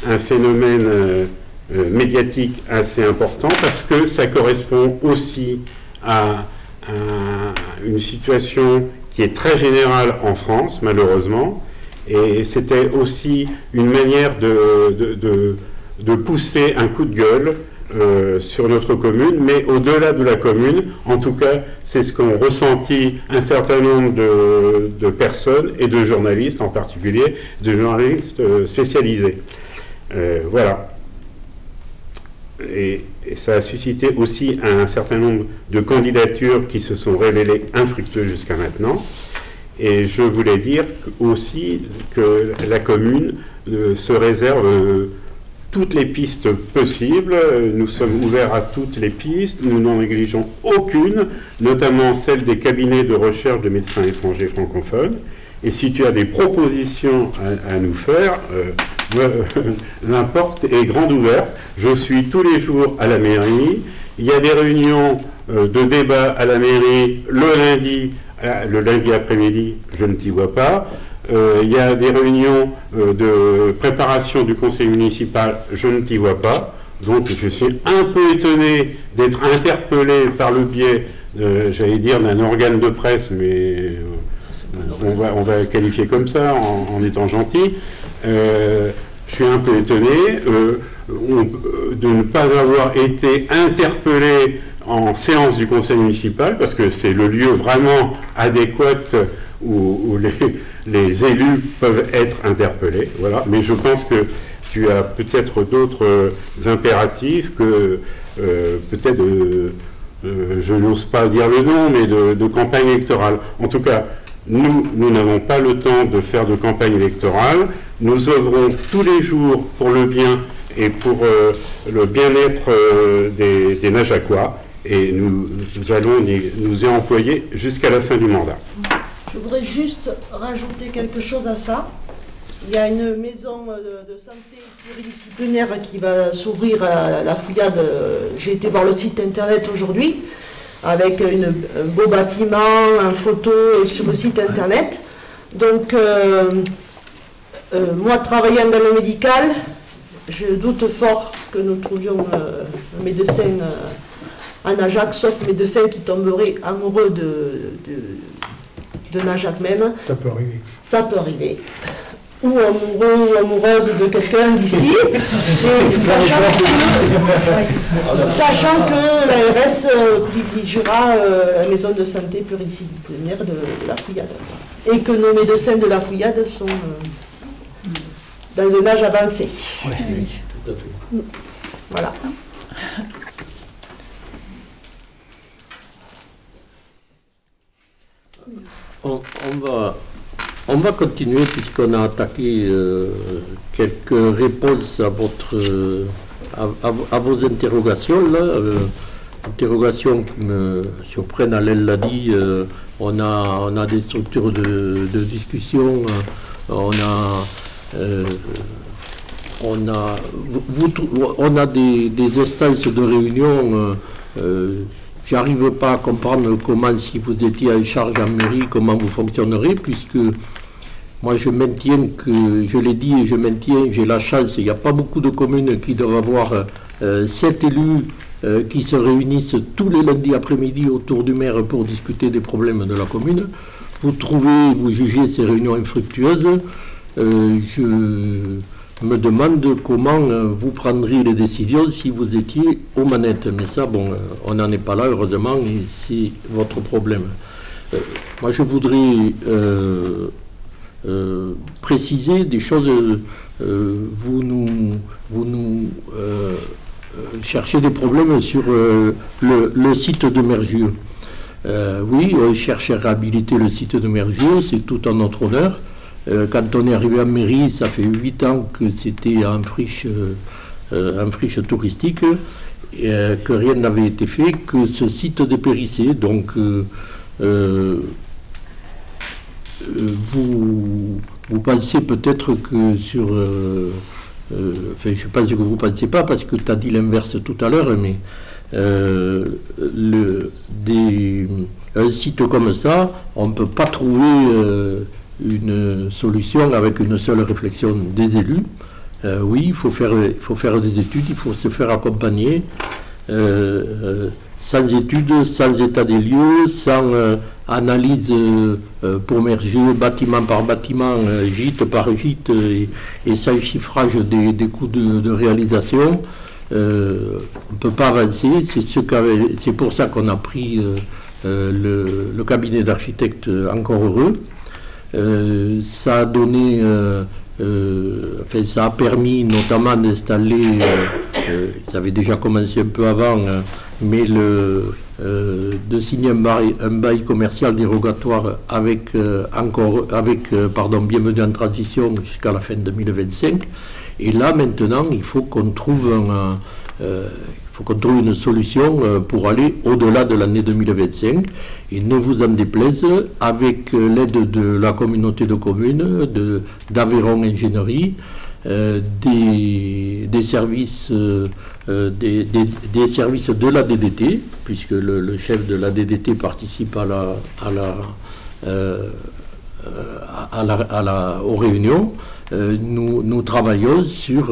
un phénomène médiatique assez important, parce que ça correspond aussi à une situation qui est très générale en France, malheureusement, et c'était aussi une manière de pousser un coup de gueule sur notre commune, mais au-delà de la commune. En tout cas, c'est ce qu'ont ressenti un certain nombre de personnes et de journalistes, en particulier de journalistes spécialisés. Voilà. Et ça a suscité aussi un certain nombre de candidatures qui se sont révélées infructueuses jusqu'à maintenant. Et je voulais dire aussi que la commune se réserve toutes les pistes possibles. Nous sommes ouverts à toutes les pistes, nous n'en négligeons aucune, notamment celle des cabinets de recherche de médecins étrangers francophones. Et si tu as des propositions à nous faire, la porte est grande ouverte. Je suis tous les jours à la mairie. Il y a des réunions de débat à la mairie le lundi après-midi, je ne t'y vois pas. Il y a des réunions de préparation du conseil municipal, je ne t'y vois pas. Donc je suis un peu étonné d'être interpellé par le biais, j'allais dire, d'un organe de presse, mais on va qualifier comme ça en étant gentil. Je suis un peu étonné de ne pas avoir été interpellé en séance du conseil municipal, parce que c'est le lieu vraiment adéquat où les élus peuvent être interpellés. Voilà. Mais je pense que tu as peut-être d'autres impératifs que peut-être, je n'ose pas dire le nom, mais de campagne électorale. En tout cas, nous n'avons pas le temps de faire de campagne électorale. Nous œuvrons tous les jours pour le bien et pour le bien-être des Najacois. Et nous allons nous y employer jusqu'à la fin du mandat. Je voudrais juste rajouter quelque chose à ça. Il y a une maison de santé pluridisciplinaire qui va s'ouvrir à la Fouillade. J'ai été voir le site internet aujourd'hui, avec un beau bâtiment, une photo sur le site internet. Donc, moi, travaillant dans le médical, je doute fort que nous trouvions un médecin à Najac, sauf médecin qui tomberait amoureux de Najac même. Ça peut arriver. Ça peut arriver. Ou amoureux ou amoureuse de quelqu'un d'ici. Sachant que l'ARS privilégiera la maison de santé pluridisciplinaire de la Fouillade. Et que nos médecins de la Fouillade sont dans un âge avancé. Oui, tout à fait. Voilà. On va continuer puisqu'on a attaqué quelques réponses à vos interrogations là. Interrogations qui me surprennent. Elle l'a dit. On a des structures de discussion. On a des instances de réunion. J'arrive pas à comprendre comment, si vous étiez en charge en mairie, comment vous fonctionnerez, puisque moi je maintiens que, je l'ai dit et je maintiens, j'ai la chance, il n'y a pas beaucoup de communes qui doivent avoir 7 élus qui se réunissent tous les lundis après-midi autour du maire pour discuter des problèmes de la commune. Vous jugez ces réunions infructueuses. Je me demande comment vous prendriez les décisions si vous étiez aux manettes. Mais ça, bon, on n'en est pas là, heureusement, et c'est votre problème. Moi, je voudrais préciser des choses. Vous nous cherchez des problèmes sur le site de Mergieux. Oui, on cherche à réhabiliter le site de Mergieux, c'est tout en notre honneur. Quand on est arrivé en mairie, ça fait 8 ans que c'était en friche touristique, et que rien n'avait été fait, que ce site dépérissait. Donc, vous pensez peut-être que sur... enfin, je pense que vous ne pensez pas, parce que tu as dit l'inverse tout à l'heure, mais un site comme ça, on ne peut pas trouver... une solution avec une seule réflexion des élus. Oui, il faut faire des études, il faut se faire accompagner, sans études, sans état des lieux, sans analyse pour Mergieux, bâtiment par bâtiment, gîte par gîte, et sans chiffrage des coûts de réalisation. on ne peut pas avancer. C'est pour ça qu'on a pris le cabinet d'architectes Encore Heureux. Ça a donné, ça a permis notamment d'installer, ça avait déjà commencé un peu avant, mais de signer un bail commercial dérogatoire avec Bienvenue en Transition jusqu'à la fin 2025. Et là maintenant, il faut qu'on trouve une solution pour aller au-delà de l'année 2025. Et ne vous en déplaise, avec l'aide de la communauté de communes, d'Aveyron Ingénierie, des services de la DDT, puisque le chef de la DDT participe aux réunions. Nous travaillons sur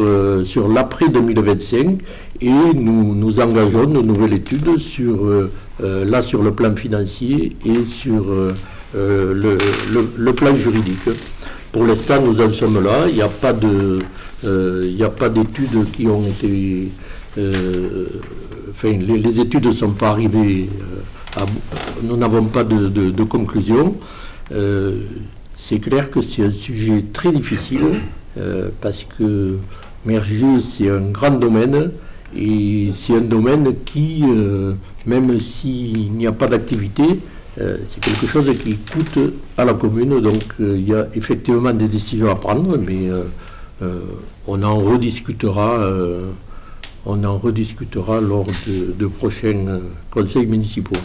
l'après 2025 et nous engageons une nouvelle étude sur le plan financier et sur le plan juridique. Pour l'instant, nous en sommes là. Il n'y a pas d'études qui ont été... les études ne sont pas arrivées nous n'avons pas de conclusion. C'est clair que c'est un sujet très difficile parce que Mergeux, c'est un grand domaine et c'est un domaine qui, même s'il n'y a pas d'activité, c'est quelque chose qui coûte à la commune. Donc il y a effectivement des décisions à prendre, mais on en rediscutera lors de prochains conseils municipaux.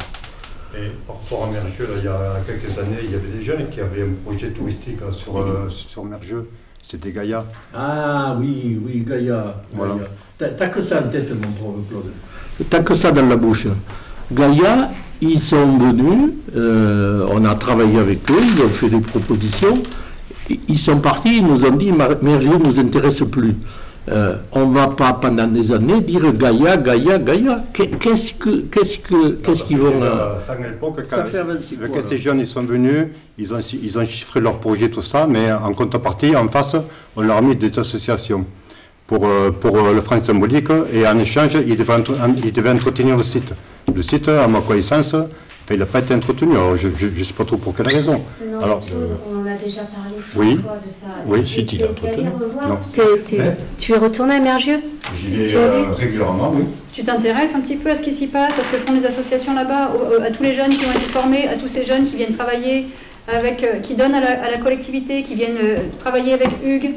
Et par rapport à Mergeux, il y a quelques années, il y avait des jeunes qui avaient un projet touristique sur Mergeux. C'était Gaïa. Ah oui, Gaïa. Voilà. T'as que ça en tête, mon pauvre Claude. T'as que ça dans la bouche. Gaïa, ils sont venus, on a travaillé avec eux, ils ont fait des propositions. Ils sont partis, ils nous ont dit Mergeux ne nous intéresse plus. On ne va pas pendant des années dire Gaïa. Qu'est-ce qu'ils vont... Quand ces jeunes ils sont venus, ils ont chiffré leur projet, tout ça, mais en contrepartie, en face, on leur a mis des associations pour le franc symbolique, et en échange, ils devaient entretenir le site. Le site, à ma connaissance, il n'a pas été entretenu. Alors, je ne sais pas trop pour quelle raison. Non, alors, on en a déjà parlé plusieurs fois de ça. Oui, le site, il est entretenu. Tu es retourné à Mergeux? J'y vais régulièrement, oui. Tu t'intéresses un petit peu à ce qui s'y passe, à ce que font les associations là-bas, à tous les jeunes qui ont été formés, à tous ces jeunes qui viennent travailler qui donnent à la collectivité, qui viennent travailler avec Hugues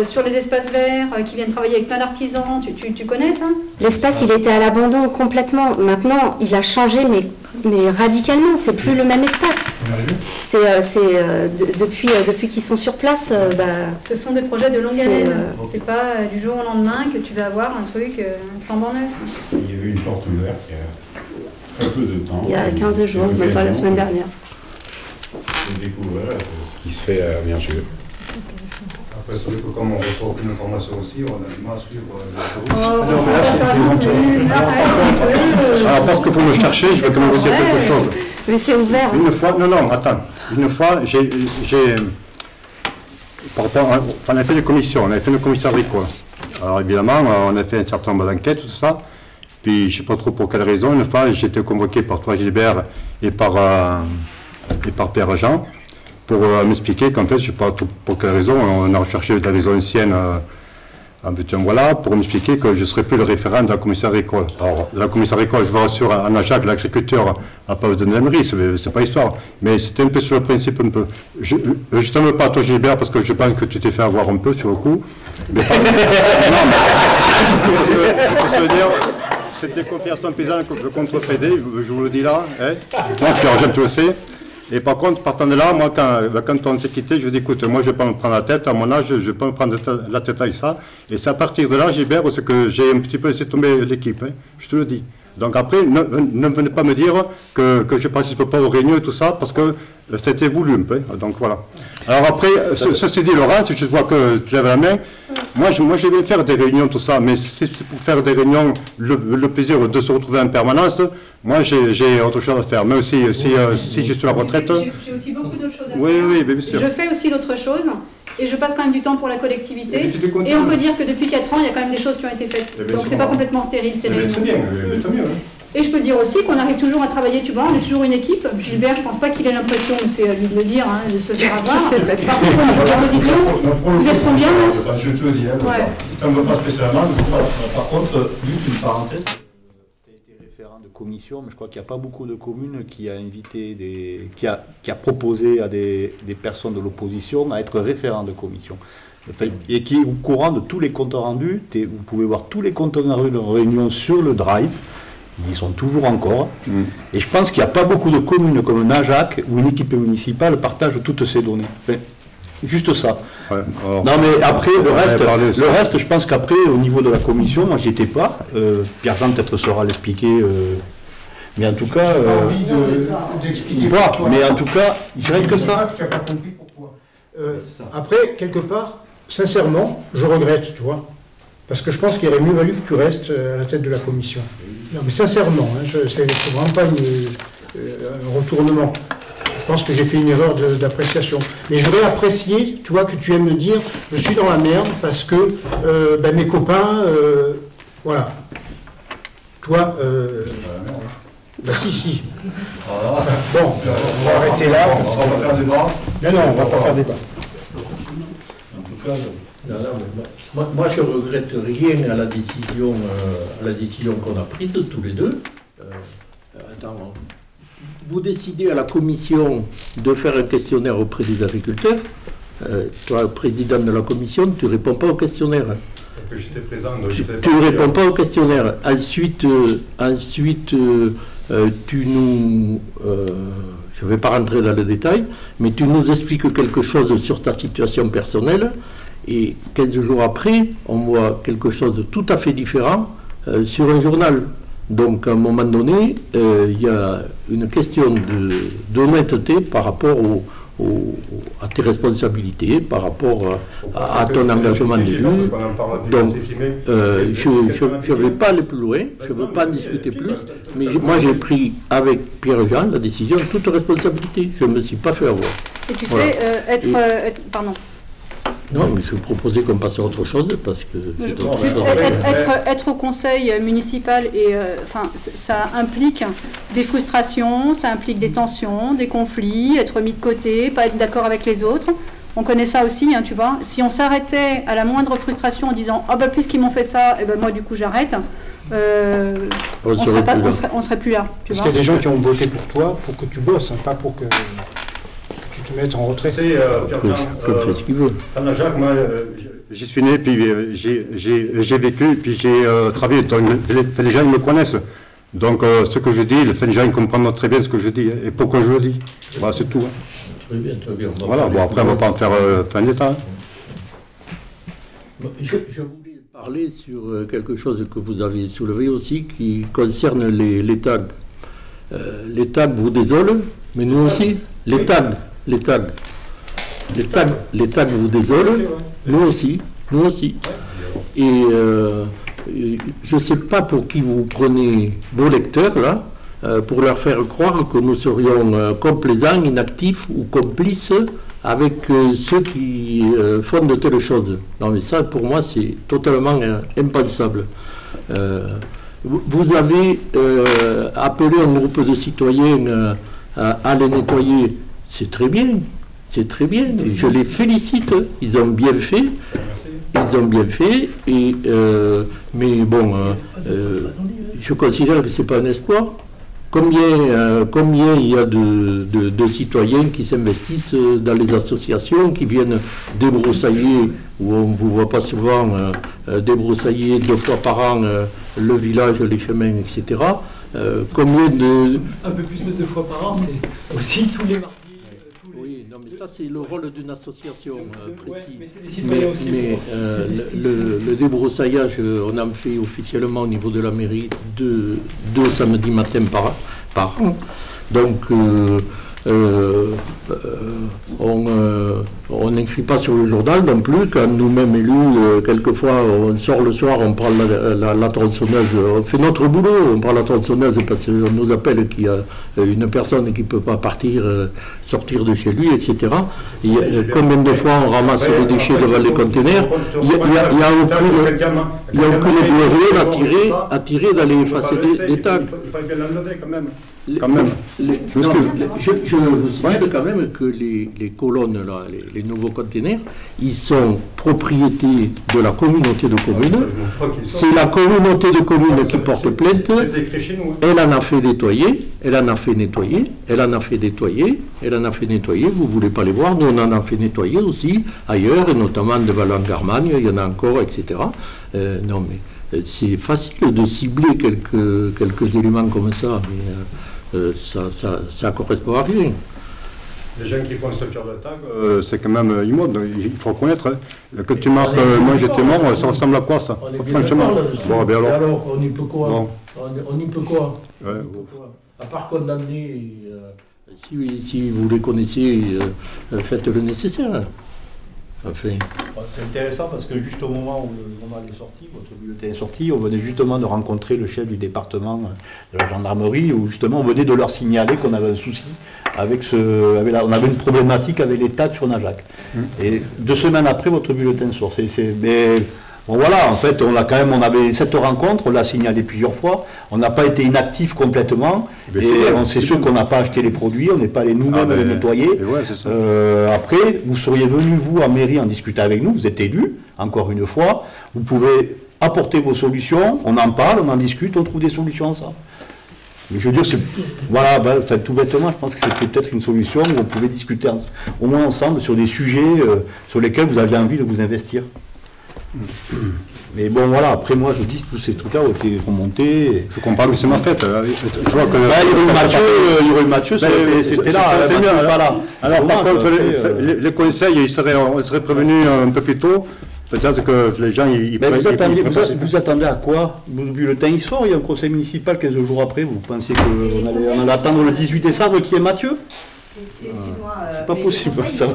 sur les espaces verts, qui viennent travailler avec plein d'artisans. Tu connais ça? L'espace, il était à l'abandon complètement. Maintenant, il a changé, mais radicalement. C'est plus le même espace. Depuis qu'ils sont sur place. Ce sont des projets de longue haleine. C'est pas du jour au lendemain que tu vas avoir un truc flambant neuf. Il y avait une porte ouverte il y a très peu de temps. Il y a 15 jours, même pas la semaine dernière. J'ai découvert ce qui se fait à Mergeux. Après, c'est vrai que comme on reçoit aucune information aussi, on a du mal à suivre Alors, parce qu'il faut me chercher, je vais quand même vous dire quelque chose. Mais c'est ouvert. Une fois, attends. Une fois, on a fait des commissions, on a fait une commission agricole. Alors évidemment, on a fait un certain nombre d'enquêtes, tout ça. Puis, je ne sais pas trop pour quelle raison, une fois, j'ai été convoqué par toi, Gilbert, et par Pierre Jean, pour m'expliquer qu'en fait, je ne sais pas trop pour quelle raison, on a recherché des raisons anciennes, voilà, pour m'expliquer que je ne serais plus le référent de la commission agricole. Alors, la commission agricole, je vous rassure, en Ajac, l'agriculteur n'a pas besoin de mairie, c'est pas histoire. Mais c'était un peu sur le principe, un peu. Je ne t'en veux pas, toi, Gilbert, parce que je pense que tu t'es fait avoir un peu sur le coup. Mais pas... non, mais... je veux dire... C'était Confédération paysanne contre Fédé, je vous le dis là. Hein. Donc, tu le sais. Et par contre, partant de là, moi, quand on s'est quitté, je dis, écoute, moi, je ne vais pas me prendre la tête. À mon âge, je ne vais pas me prendre la tête avec ça. Et c'est à partir de là, Gilbert, c'est que j'ai un petit peu laissé tomber l'équipe. Hein. Je te le dis. Donc après, ne venez pas me dire que je ne participe pas aux réunions et tout ça, parce que c'était voulu un peu. Donc voilà. Alors après, ceci dit, Laurent, si je vois que tu lèves la main, moi je vais faire des réunions, tout ça, mais si c'est pour faire des réunions, le plaisir de se retrouver en permanence, moi j'ai autre chose à faire. Mais aussi, si je suis à la retraite... J'ai aussi beaucoup d'autres choses à faire. Oui, bien sûr. Je fais aussi l'autre chose, et je passe quand même du temps pour la collectivité. Et on peut dire que depuis 4 ans, il y a quand même des choses qui ont été faites. Donc c'est pas complètement stérile, c'est très bien, tant mieux. Et je peux dire aussi qu'on arrive toujours à travailler, tu vois, on est toujours une équipe. Gilbert, je pense pas qu'il ait l'impression, c'est à lui de le dire, hein, de se faire avoir. Par contre, au niveau de la position, vous êtes combien là? Je te le dis, ça ne me pas spécialement. Par contre, juste une parenthèse. Référent de commission, mais je crois qu'il n'y a pas beaucoup de communes qui a invité qui a proposé à des personnes de l'opposition à être référent de commission. Enfin, et qui est au courant de tous les comptes rendus. Vous pouvez voir tous les comptes rendus de réunion sur le Drive. Ils y sont toujours encore. Et je pense qu'il n'y a pas beaucoup de communes comme Najac où une équipe municipale partage toutes ces données. Enfin, juste ça. Ouais, alors, non mais après le reste, je pense qu'après au niveau de la commission, moi j'y étais pas. Pierre-Jean peut-être saura l'expliquer. Mais en tout cas, d'expliquer. Mais en tout cas, je dirais que ça. Tu n'as pas compris pourquoi. Après, quelque part, sincèrement, je regrette, tu vois, parce que je pense qu'il aurait mieux valu que tu restes à la tête de la commission. Non, mais sincèrement, hein, c'est vraiment pas un retournement. Je pense que j'ai fait une erreur d'appréciation. Mais j'aurais apprécié, tu vois, que tu aimes me dire, je suis dans la merde parce que mes copains, voilà. Toi, si. Bon, on va arrêter là. On va faire débat. Non, on va pas faire débat. En tout cas, moi, je ne regrette rien à la décision qu'on a prise tous les deux. Attends, vous décidez à la commission de faire un questionnaire auprès des agriculteurs. Toi, président de la commission, tu ne réponds pas au questionnaire. J'étais présent. Tu ne réponds pas au questionnaire. Ensuite, tu nous... je ne vais pas rentrer dans le détail, mais tu nous expliques quelque chose sur ta situation personnelle. Et 15 jours après, on voit quelque chose de tout à fait différent sur un journal. Donc, à un moment donné, il y a une question d'honnêteté par rapport à tes responsabilités, par rapport à ton engagement d'élu. Donc, je ne vais pas aller plus loin, je ne veux pas en discuter plus, mais moi j'ai pris avec Pierre-Jean la décision de toute responsabilité. Je ne me suis pas fait avoir. Et tu voilà. sais, pardon. Non, mais je proposais qu'on passe à autre chose parce que... Juste être au conseil municipal, et ça implique des frustrations, ça implique des tensions, des conflits, être mis de côté, pas être d'accord avec les autres. On connaît ça aussi, hein, tu vois. Si on s'arrêtait à la moindre frustration en disant « Ah bah puisqu'ils m'ont fait ça, et ben moi du coup j'arrête », on serait plus là. Parce qu'il y a des gens qui ont voté pour toi pour que tu bosses, hein, pas pour que... te mettre en retrait. C'est ce qu'il veut. Jacques, moi, j'y suis né, puis j'ai vécu, puis j'ai travaillé. Les gens me connaissent. Donc, ce que je dis, les gens comprennent très bien ce que je dis et pourquoi je le dis. Voilà, c'est tout. Hein. Très bien, très bien. Voilà, bon, après, on ne va pas en faire fin d'état. Hein. Je voulais parler sur quelque chose que vous avez soulevé aussi, qui concerne les tags. Les tags vous désolent, mais nous aussi, les tags vous désolent, nous aussi. Et je ne sais pas pour qui vous prenez vos lecteurs, là, pour leur faire croire que nous serions complaisants, inactifs ou complices avec ceux qui font de telles choses. Non, mais ça, pour moi, c'est totalement impensable. Vous avez appelé un groupe de citoyens à les nettoyer. C'est très bien, et je les félicite, ils ont bien fait, mais bon, je considère que ce n'est pas un espoir. Combien il y a de citoyens qui s'investissent dans les associations, qui viennent débroussailler, où on ne vous voit pas souvent, débroussailler 2 fois par an le village, les chemins, etc. Combien de... Un peu plus de 2 fois par an, c'est aussi tous les mardis. Oui, non, mais ça c'est le rôle d'une association précis. Mais le débroussaillage, on en fait officiellement au niveau de la mairie 2 samedis matin par an. Donc on n'écrit pas sur le journal non plus. Quand nous-mêmes élus, quelquefois, on sort le soir, on prend la tronçonneuse, on fait notre boulot, on prend la tronçonneuse parce qu'on nous appelle qu'il y a une personne qui ne peut pas partir, sortir de chez lui, etc. Combien de fois on ramasse les déchets devant les conteneurs? Il n'y a aucune glorieux à tirer dans les façades des tags. Il faut bien l'enlever quand même. Je vous signale quand même que les colonnes, là, les nouveaux conteneurs, ils sont propriété de la communauté de communes. C'est la communauté de communes qui porte plainte. Elle en a fait nettoyer, elle en a fait nettoyer, elle en a fait nettoyer, elle en a fait nettoyer. Vous ne voulez pas les voir, nous on en a fait nettoyer aussi ailleurs, et notamment devant l'Angarmagne, il y en a encore, etc. Non mais c'est facile de cibler quelques éléments comme ça, mais ça correspond à rien. Les gens qui font ce genre de tag, c'est quand même immonde, il faut reconnaître. Hein. Que tu marques moi j'étais mort, ça ressemble à quoi ça? Franchement. Bon, ben alors, on y peut quoi? Bon. On y peut quoi? Ouais, à part condamner. Si vous les connaissez, faites le nécessaire. Enfin. C'est intéressant parce que juste au moment où le journal est sorti, votre bulletin est sorti, on venait justement de rencontrer le chef du département de la gendarmerie, où justement on venait de leur signaler qu'on avait un souci on avait une problématique avec les tags sur Najac. Et 2 semaines après, votre bulletin sort. Mais bon voilà, en fait, on avait cette rencontre, on l'a signalé plusieurs fois, on n'a pas été inactif complètement, c'est sûr qu'on n'a pas acheté les produits, on n'est pas allé nous-mêmes les nettoyer. Ouais, après, vous seriez venu, vous, à mairie, en discuter avec nous, vous êtes élu, encore une fois, vous pouvez apporter vos solutions, on en parle, on en discute, on trouve des solutions ensemble. Mais je veux dire, voilà, tout bêtement, je pense que c'était peut-être une solution où on pouvait discuter au moins ensemble sur des sujets sur lesquels vous aviez envie de vous investir. Mais bon, voilà, après moi, je dis tous ces trucs-là ont été remontés. Je comprends que c'est ma fête. Je vois que... Yuri Mathieu, c'était là, pas là. Alors, par contre, les conseils, ils seraient prévenus un peu plus tôt. Peut-être que les gens... Vous attendez à quoi? Le bulletin, il sort, il y a un conseil municipal 15 jours après. Vous pensiez qu'on allait attendre le 18 décembre qui est Mathieu? Excuse-moi. C'est pas possible. Ça.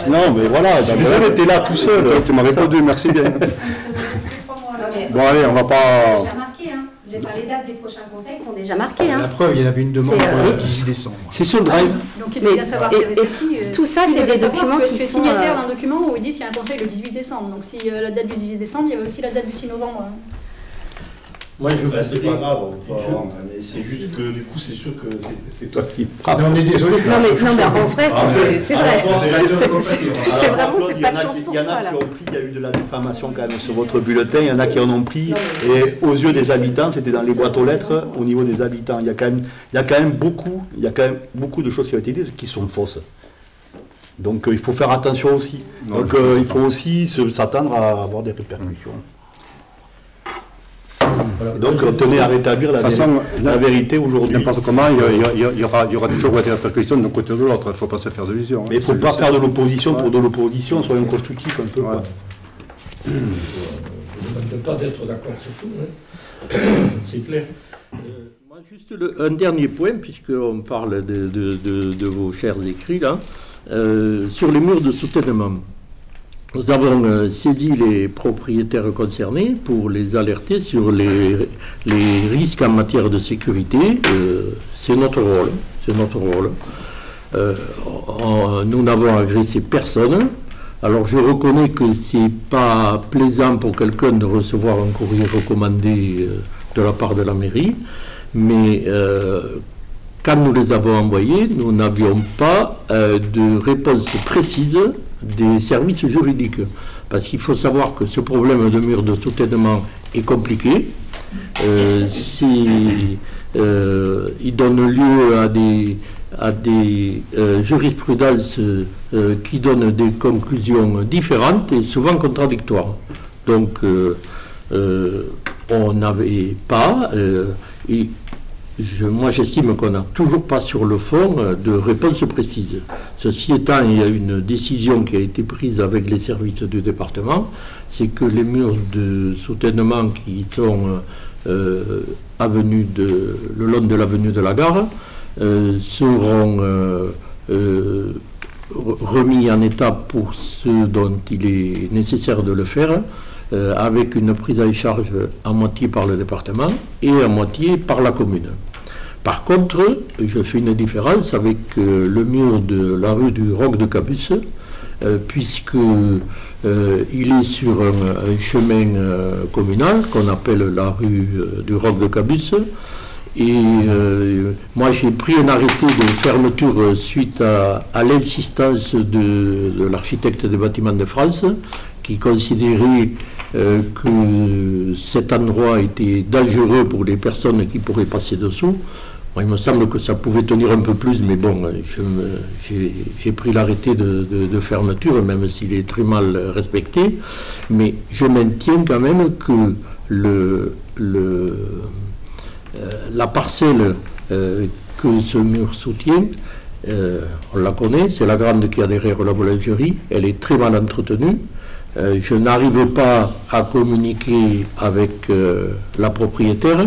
Non, mais voilà, désolé, t'es là tout seul. Tu m'as répondu, merci bien. Bon, allez, on va pas... C'est déjà marqué, hein. Les dates des prochains conseils sont déjà marquées. Hein. La preuve, il y en avait une demande pour le 18 décembre. C'est sur le drive. Donc il faut bien savoir qu'il y avait celle-ci. Tout ça, c'est des documents qui sont... signataire d'un document où ils disent qu'il y a un conseil le 18 décembre. Donc si la date du 18 décembre, il y avait aussi la date du 6 novembre. Moi, c'est pas grave, mais c'est juste que du coup, c'est sûr que c'est toi qui frappes. Non, mais désolé. Non, mais en vrai, c'est vrai. C'est vraiment, c'est pas de chance pour toi, là. Il y a eu de la diffamation quand même sur votre bulletin, il y en a qui en ont pris, et aux yeux des habitants, c'était dans les boîtes aux lettres, au niveau des habitants. Il y a quand même beaucoup de choses qui ont été dites qui sont fausses. Donc il faut faire attention aussi. Donc il faut aussi s'attendre à avoir des répercussions. Voilà. Donc on tenait à rétablir la vérité aujourd'hui. N'importe comment, il y aura toujours des répercussions d'un côté ou de l'autre, il ne faut pas se faire d'illusions. Mais il ne faut pas faire de l'opposition pour de l'opposition, soyons constructifs un peu. Je ne demande pas d'être d'accord sur tout, hein. C'est clair. Moi, juste un dernier point, puisqu'on parle de vos chers écrits, là, sur les murs de soutènement. Nous avons saisi les propriétaires concernés pour les alerter sur les risques en matière de sécurité. C'est notre rôle. C'est notre rôle. Nous n'avons agressé personne. Alors je reconnais que c'est pas plaisant pour quelqu'un de recevoir un courrier recommandé de la part de la mairie, mais quand nous les avons envoyés, nous n'avions pas de réponse précise des services juridiques. Parce qu'il faut savoir que ce problème de mur de soutènement est compliqué. Il donne lieu à des jurisprudences qui donnent des conclusions différentes et souvent contradictoires. Donc, on n'avait pas... moi, j'estime qu'on n'a toujours pas sur le fond de réponse précise. Ceci étant, il y a une décision qui a été prise avec les services du département, c'est que les murs de soutènement qui sont le long de l'avenue de la Gare seront remis en état pour ce dont il est nécessaire de le faire, avec une prise en charge à moitié par le département et à moitié par la commune. Par contre, je fais une différence avec le mur de la rue du Roc de Cabus, puisque il est sur un chemin communal qu'on appelle la rue du Roc de Cabus. Et moi j'ai pris un arrêté de fermeture suite à l'insistance de l'architecte des bâtiments de France, qui considérait que cet endroit était dangereux pour les personnes qui pourraient passer dessous. Moi, il me semble que ça pouvait tenir un peu plus, mais bon, j'ai pris l'arrêté de fermeture, même s'il est très mal respecté. Mais je maintiens quand même que la parcelle que ce mur soutient, on la connaît, c'est la grande qui a derrière la boulangerie, elle est très mal entretenue. Je n'arrive pas à communiquer avec la propriétaire.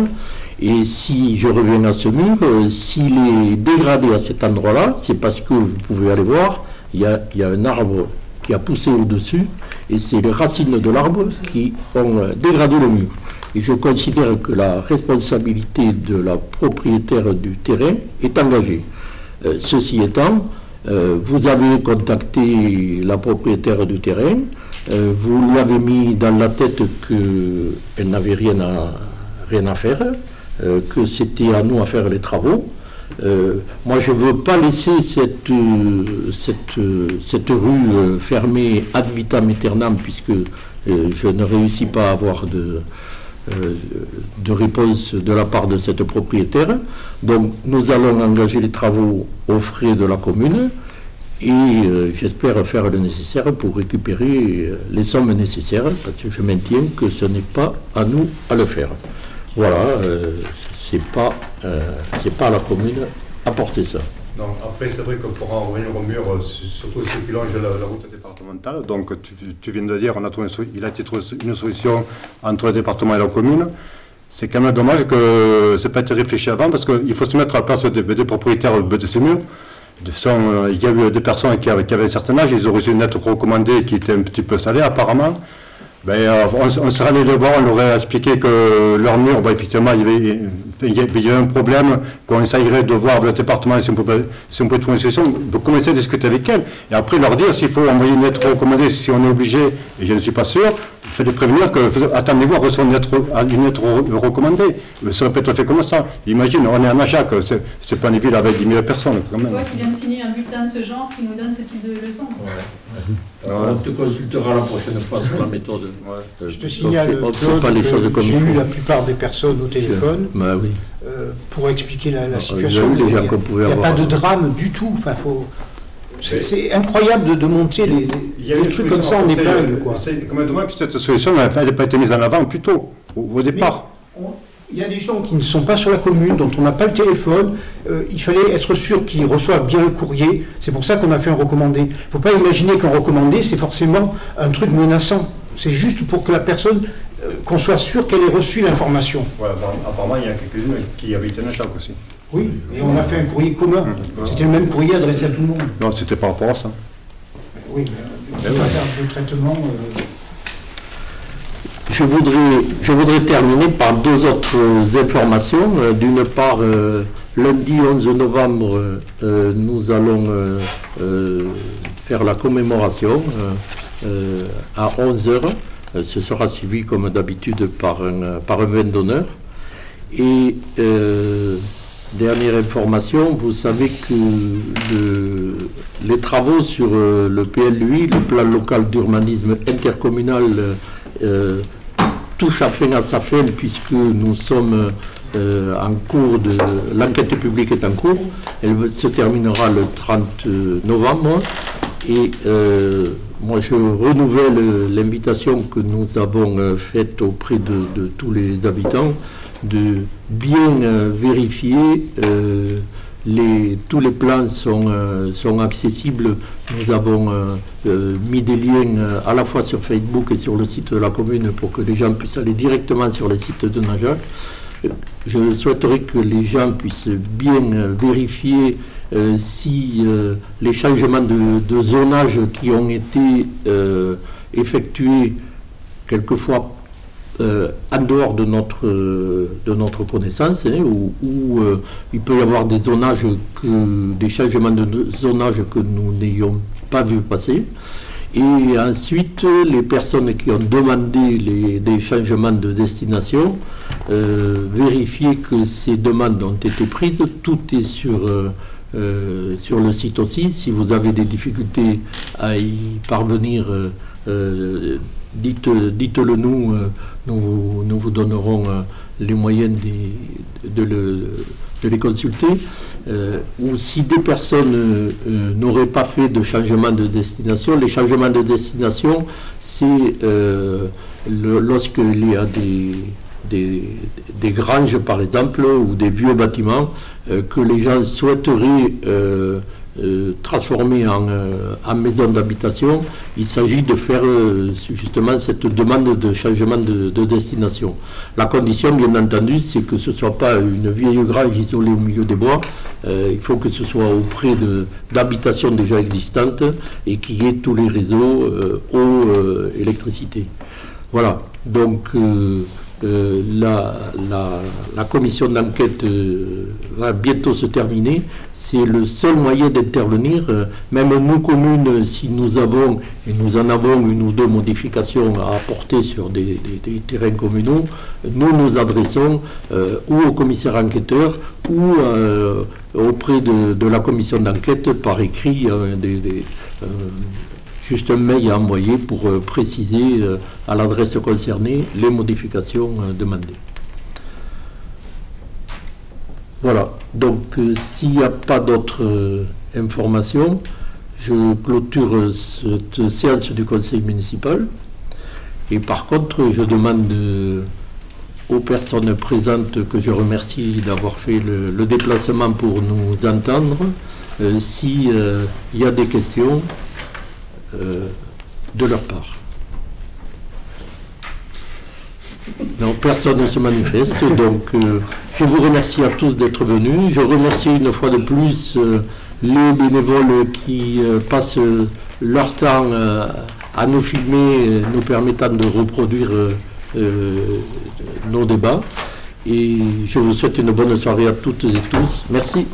Et si je reviens à ce mur, s'il est dégradé à cet endroit-là, c'est parce que, vous pouvez aller voir, il y a un arbre qui a poussé au-dessus, et c'est les racines de l'arbre qui ont dégradé le mur. Et je considère que la responsabilité de la propriétaire du terrain est engagée. Ceci étant, vous avez contacté la propriétaire du terrain, vous lui avez mis dans la tête qu'elle n'avait rien à faire, que c'était à nous à faire les travaux. Moi, je ne veux pas laisser cette rue fermée ad vitam aeternam, puisque je ne réussis pas à avoir de réponse de la part de cette propriétaire. Donc, nous allons engager les travaux aux frais de la commune et j'espère faire le nécessaire pour récupérer les sommes nécessaires, parce que je maintiens que ce n'est pas à nous à le faire. Voilà, c'est pas à la commune à porter ça. Donc, après, c'est vrai que pour en revenir au mur, surtout ceux qui longent la route départementale, donc tu viens de dire, il a été trouvé une solution entre le département et la commune. C'est quand même dommage que ça n'ait pas été réfléchi avant, parce qu'il faut se mettre à la place des propriétaires de ces murs. Il y a eu des personnes qui avaient un certain âge, ils ont reçu une lettre recommandée qui était un petit peu salée apparemment. On serait allé les voir, on leur aurait expliqué que leur mur, effectivement, il y avait un problème, qu'on essayerait de voir le département si on peut trouver une solution, de commencer à discuter avec elle, et après leur dire s'il faut envoyer une lettre recommandée, si on est obligé, et je ne suis pas sûr, il fallait prévenir que, attendez-vous à recevoir une lettre recommandée. Ça peut être fait comme ça. Imagine, on est à Najac, c'est pas une ville avec 10 000 personnes. C'est toi qui viens de signer un bulletin de ce genre qui nous donne ce type de leçon. On te consultera la prochaine fois sur la méthode. Je te signale que j'ai eu la plupart des personnes au téléphone pour expliquer la situation. Il n'y a pas de drame du tout. Enfin, c'est incroyable de monter des trucs comme ça en épingle. C'est quand même dommage que cette solution n'ait pas été mise en avant plus tôt, au départ. Il y a des gens qui ne sont pas sur la commune, dont on n'a pas le téléphone. Il fallait être sûr qu'ils reçoivent bien le courrier. C'est pour ça qu'on a fait un recommandé. Il ne faut pas imaginer qu'un recommandé, c'est forcément un truc menaçant. C'est juste pour que la personne, qu'on soit sûr qu'elle ait reçu l'information. Voilà, apparemment, il y a quelques-uns qui habitent à Najac aussi. Oui, et on a fait un courrier commun. C'était le même courrier adressé à tout le monde. Non, c'était par rapport à ça. Oui, mais on va faire deux traitements. Je voudrais terminer par deux autres informations. D'une part, lundi 11 novembre, nous allons faire la commémoration à 11h. Ce sera suivi comme d'habitude par un vin d'honneur. Et dernière information, vous savez que les travaux sur le PLUI, le plan local d'urbanisme intercommunal, touche à sa fin, puisque nous sommes en cours de... L'enquête publique est en cours. Elle se terminera le 30 novembre. Et moi, je renouvelle l'invitation que nous avons faite auprès de tous les habitants de bien vérifier. Tous les plans sont accessibles. Nous avons mis des liens à la fois sur Facebook et sur le site de la commune pour que les gens puissent aller directement sur le site de Najac. je souhaiterais que les gens puissent bien vérifier si les changements de zonage qui ont été effectués quelquefois en dehors de notre connaissance, hein, où il peut y avoir des changements de zonage que nous n'ayons pas vu passer. Et ensuite, les personnes qui ont demandé des changements de destination, vérifier que ces demandes ont été prises. Tout est sur le site aussi. Si vous avez des difficultés à y parvenir, dites-le nous, nous vous donnerons les moyens de les consulter. Ou si des personnes n'auraient pas fait de changement de destination, les changements de destination, c'est lorsqu'il y a des granges par exemple, ou des vieux bâtiments que les gens souhaiteraient transformer en maison d'habitation. Il s'agit de faire justement cette demande de changement de destination. La condition, bien entendu, c'est que ce ne soit pas une vieille grange isolée au milieu des bois. Il faut que ce soit auprès d'habitations déjà existantes et qu'il y ait tous les réseaux eau, électricité. Voilà. Donc la commission d'enquête va bientôt se terminer. C'est le seul moyen d'intervenir. Même nous, communes, si nous avons, et nous en avons une ou deux modifications à apporter sur des terrains communaux, nous adressons ou au commissaire enquêteur ou auprès de la commission d'enquête par écrit, juste un mail à envoyer pour préciser à l'adresse concernée les modifications demandées. Voilà, donc s'il n'y a pas d'autres informations, je clôture cette séance du conseil municipal. Et par contre, je demande aux personnes présentes, que je remercie d'avoir fait le déplacement pour nous entendre, s'il y a des questions de leur part. Non, personne ne se manifeste, donc je vous remercie à tous d'être venus. Je remercie une fois de plus les bénévoles qui passent leur temps à nous filmer, nous permettant de reproduire nos débats. Et je vous souhaite une bonne soirée à toutes et tous. Merci.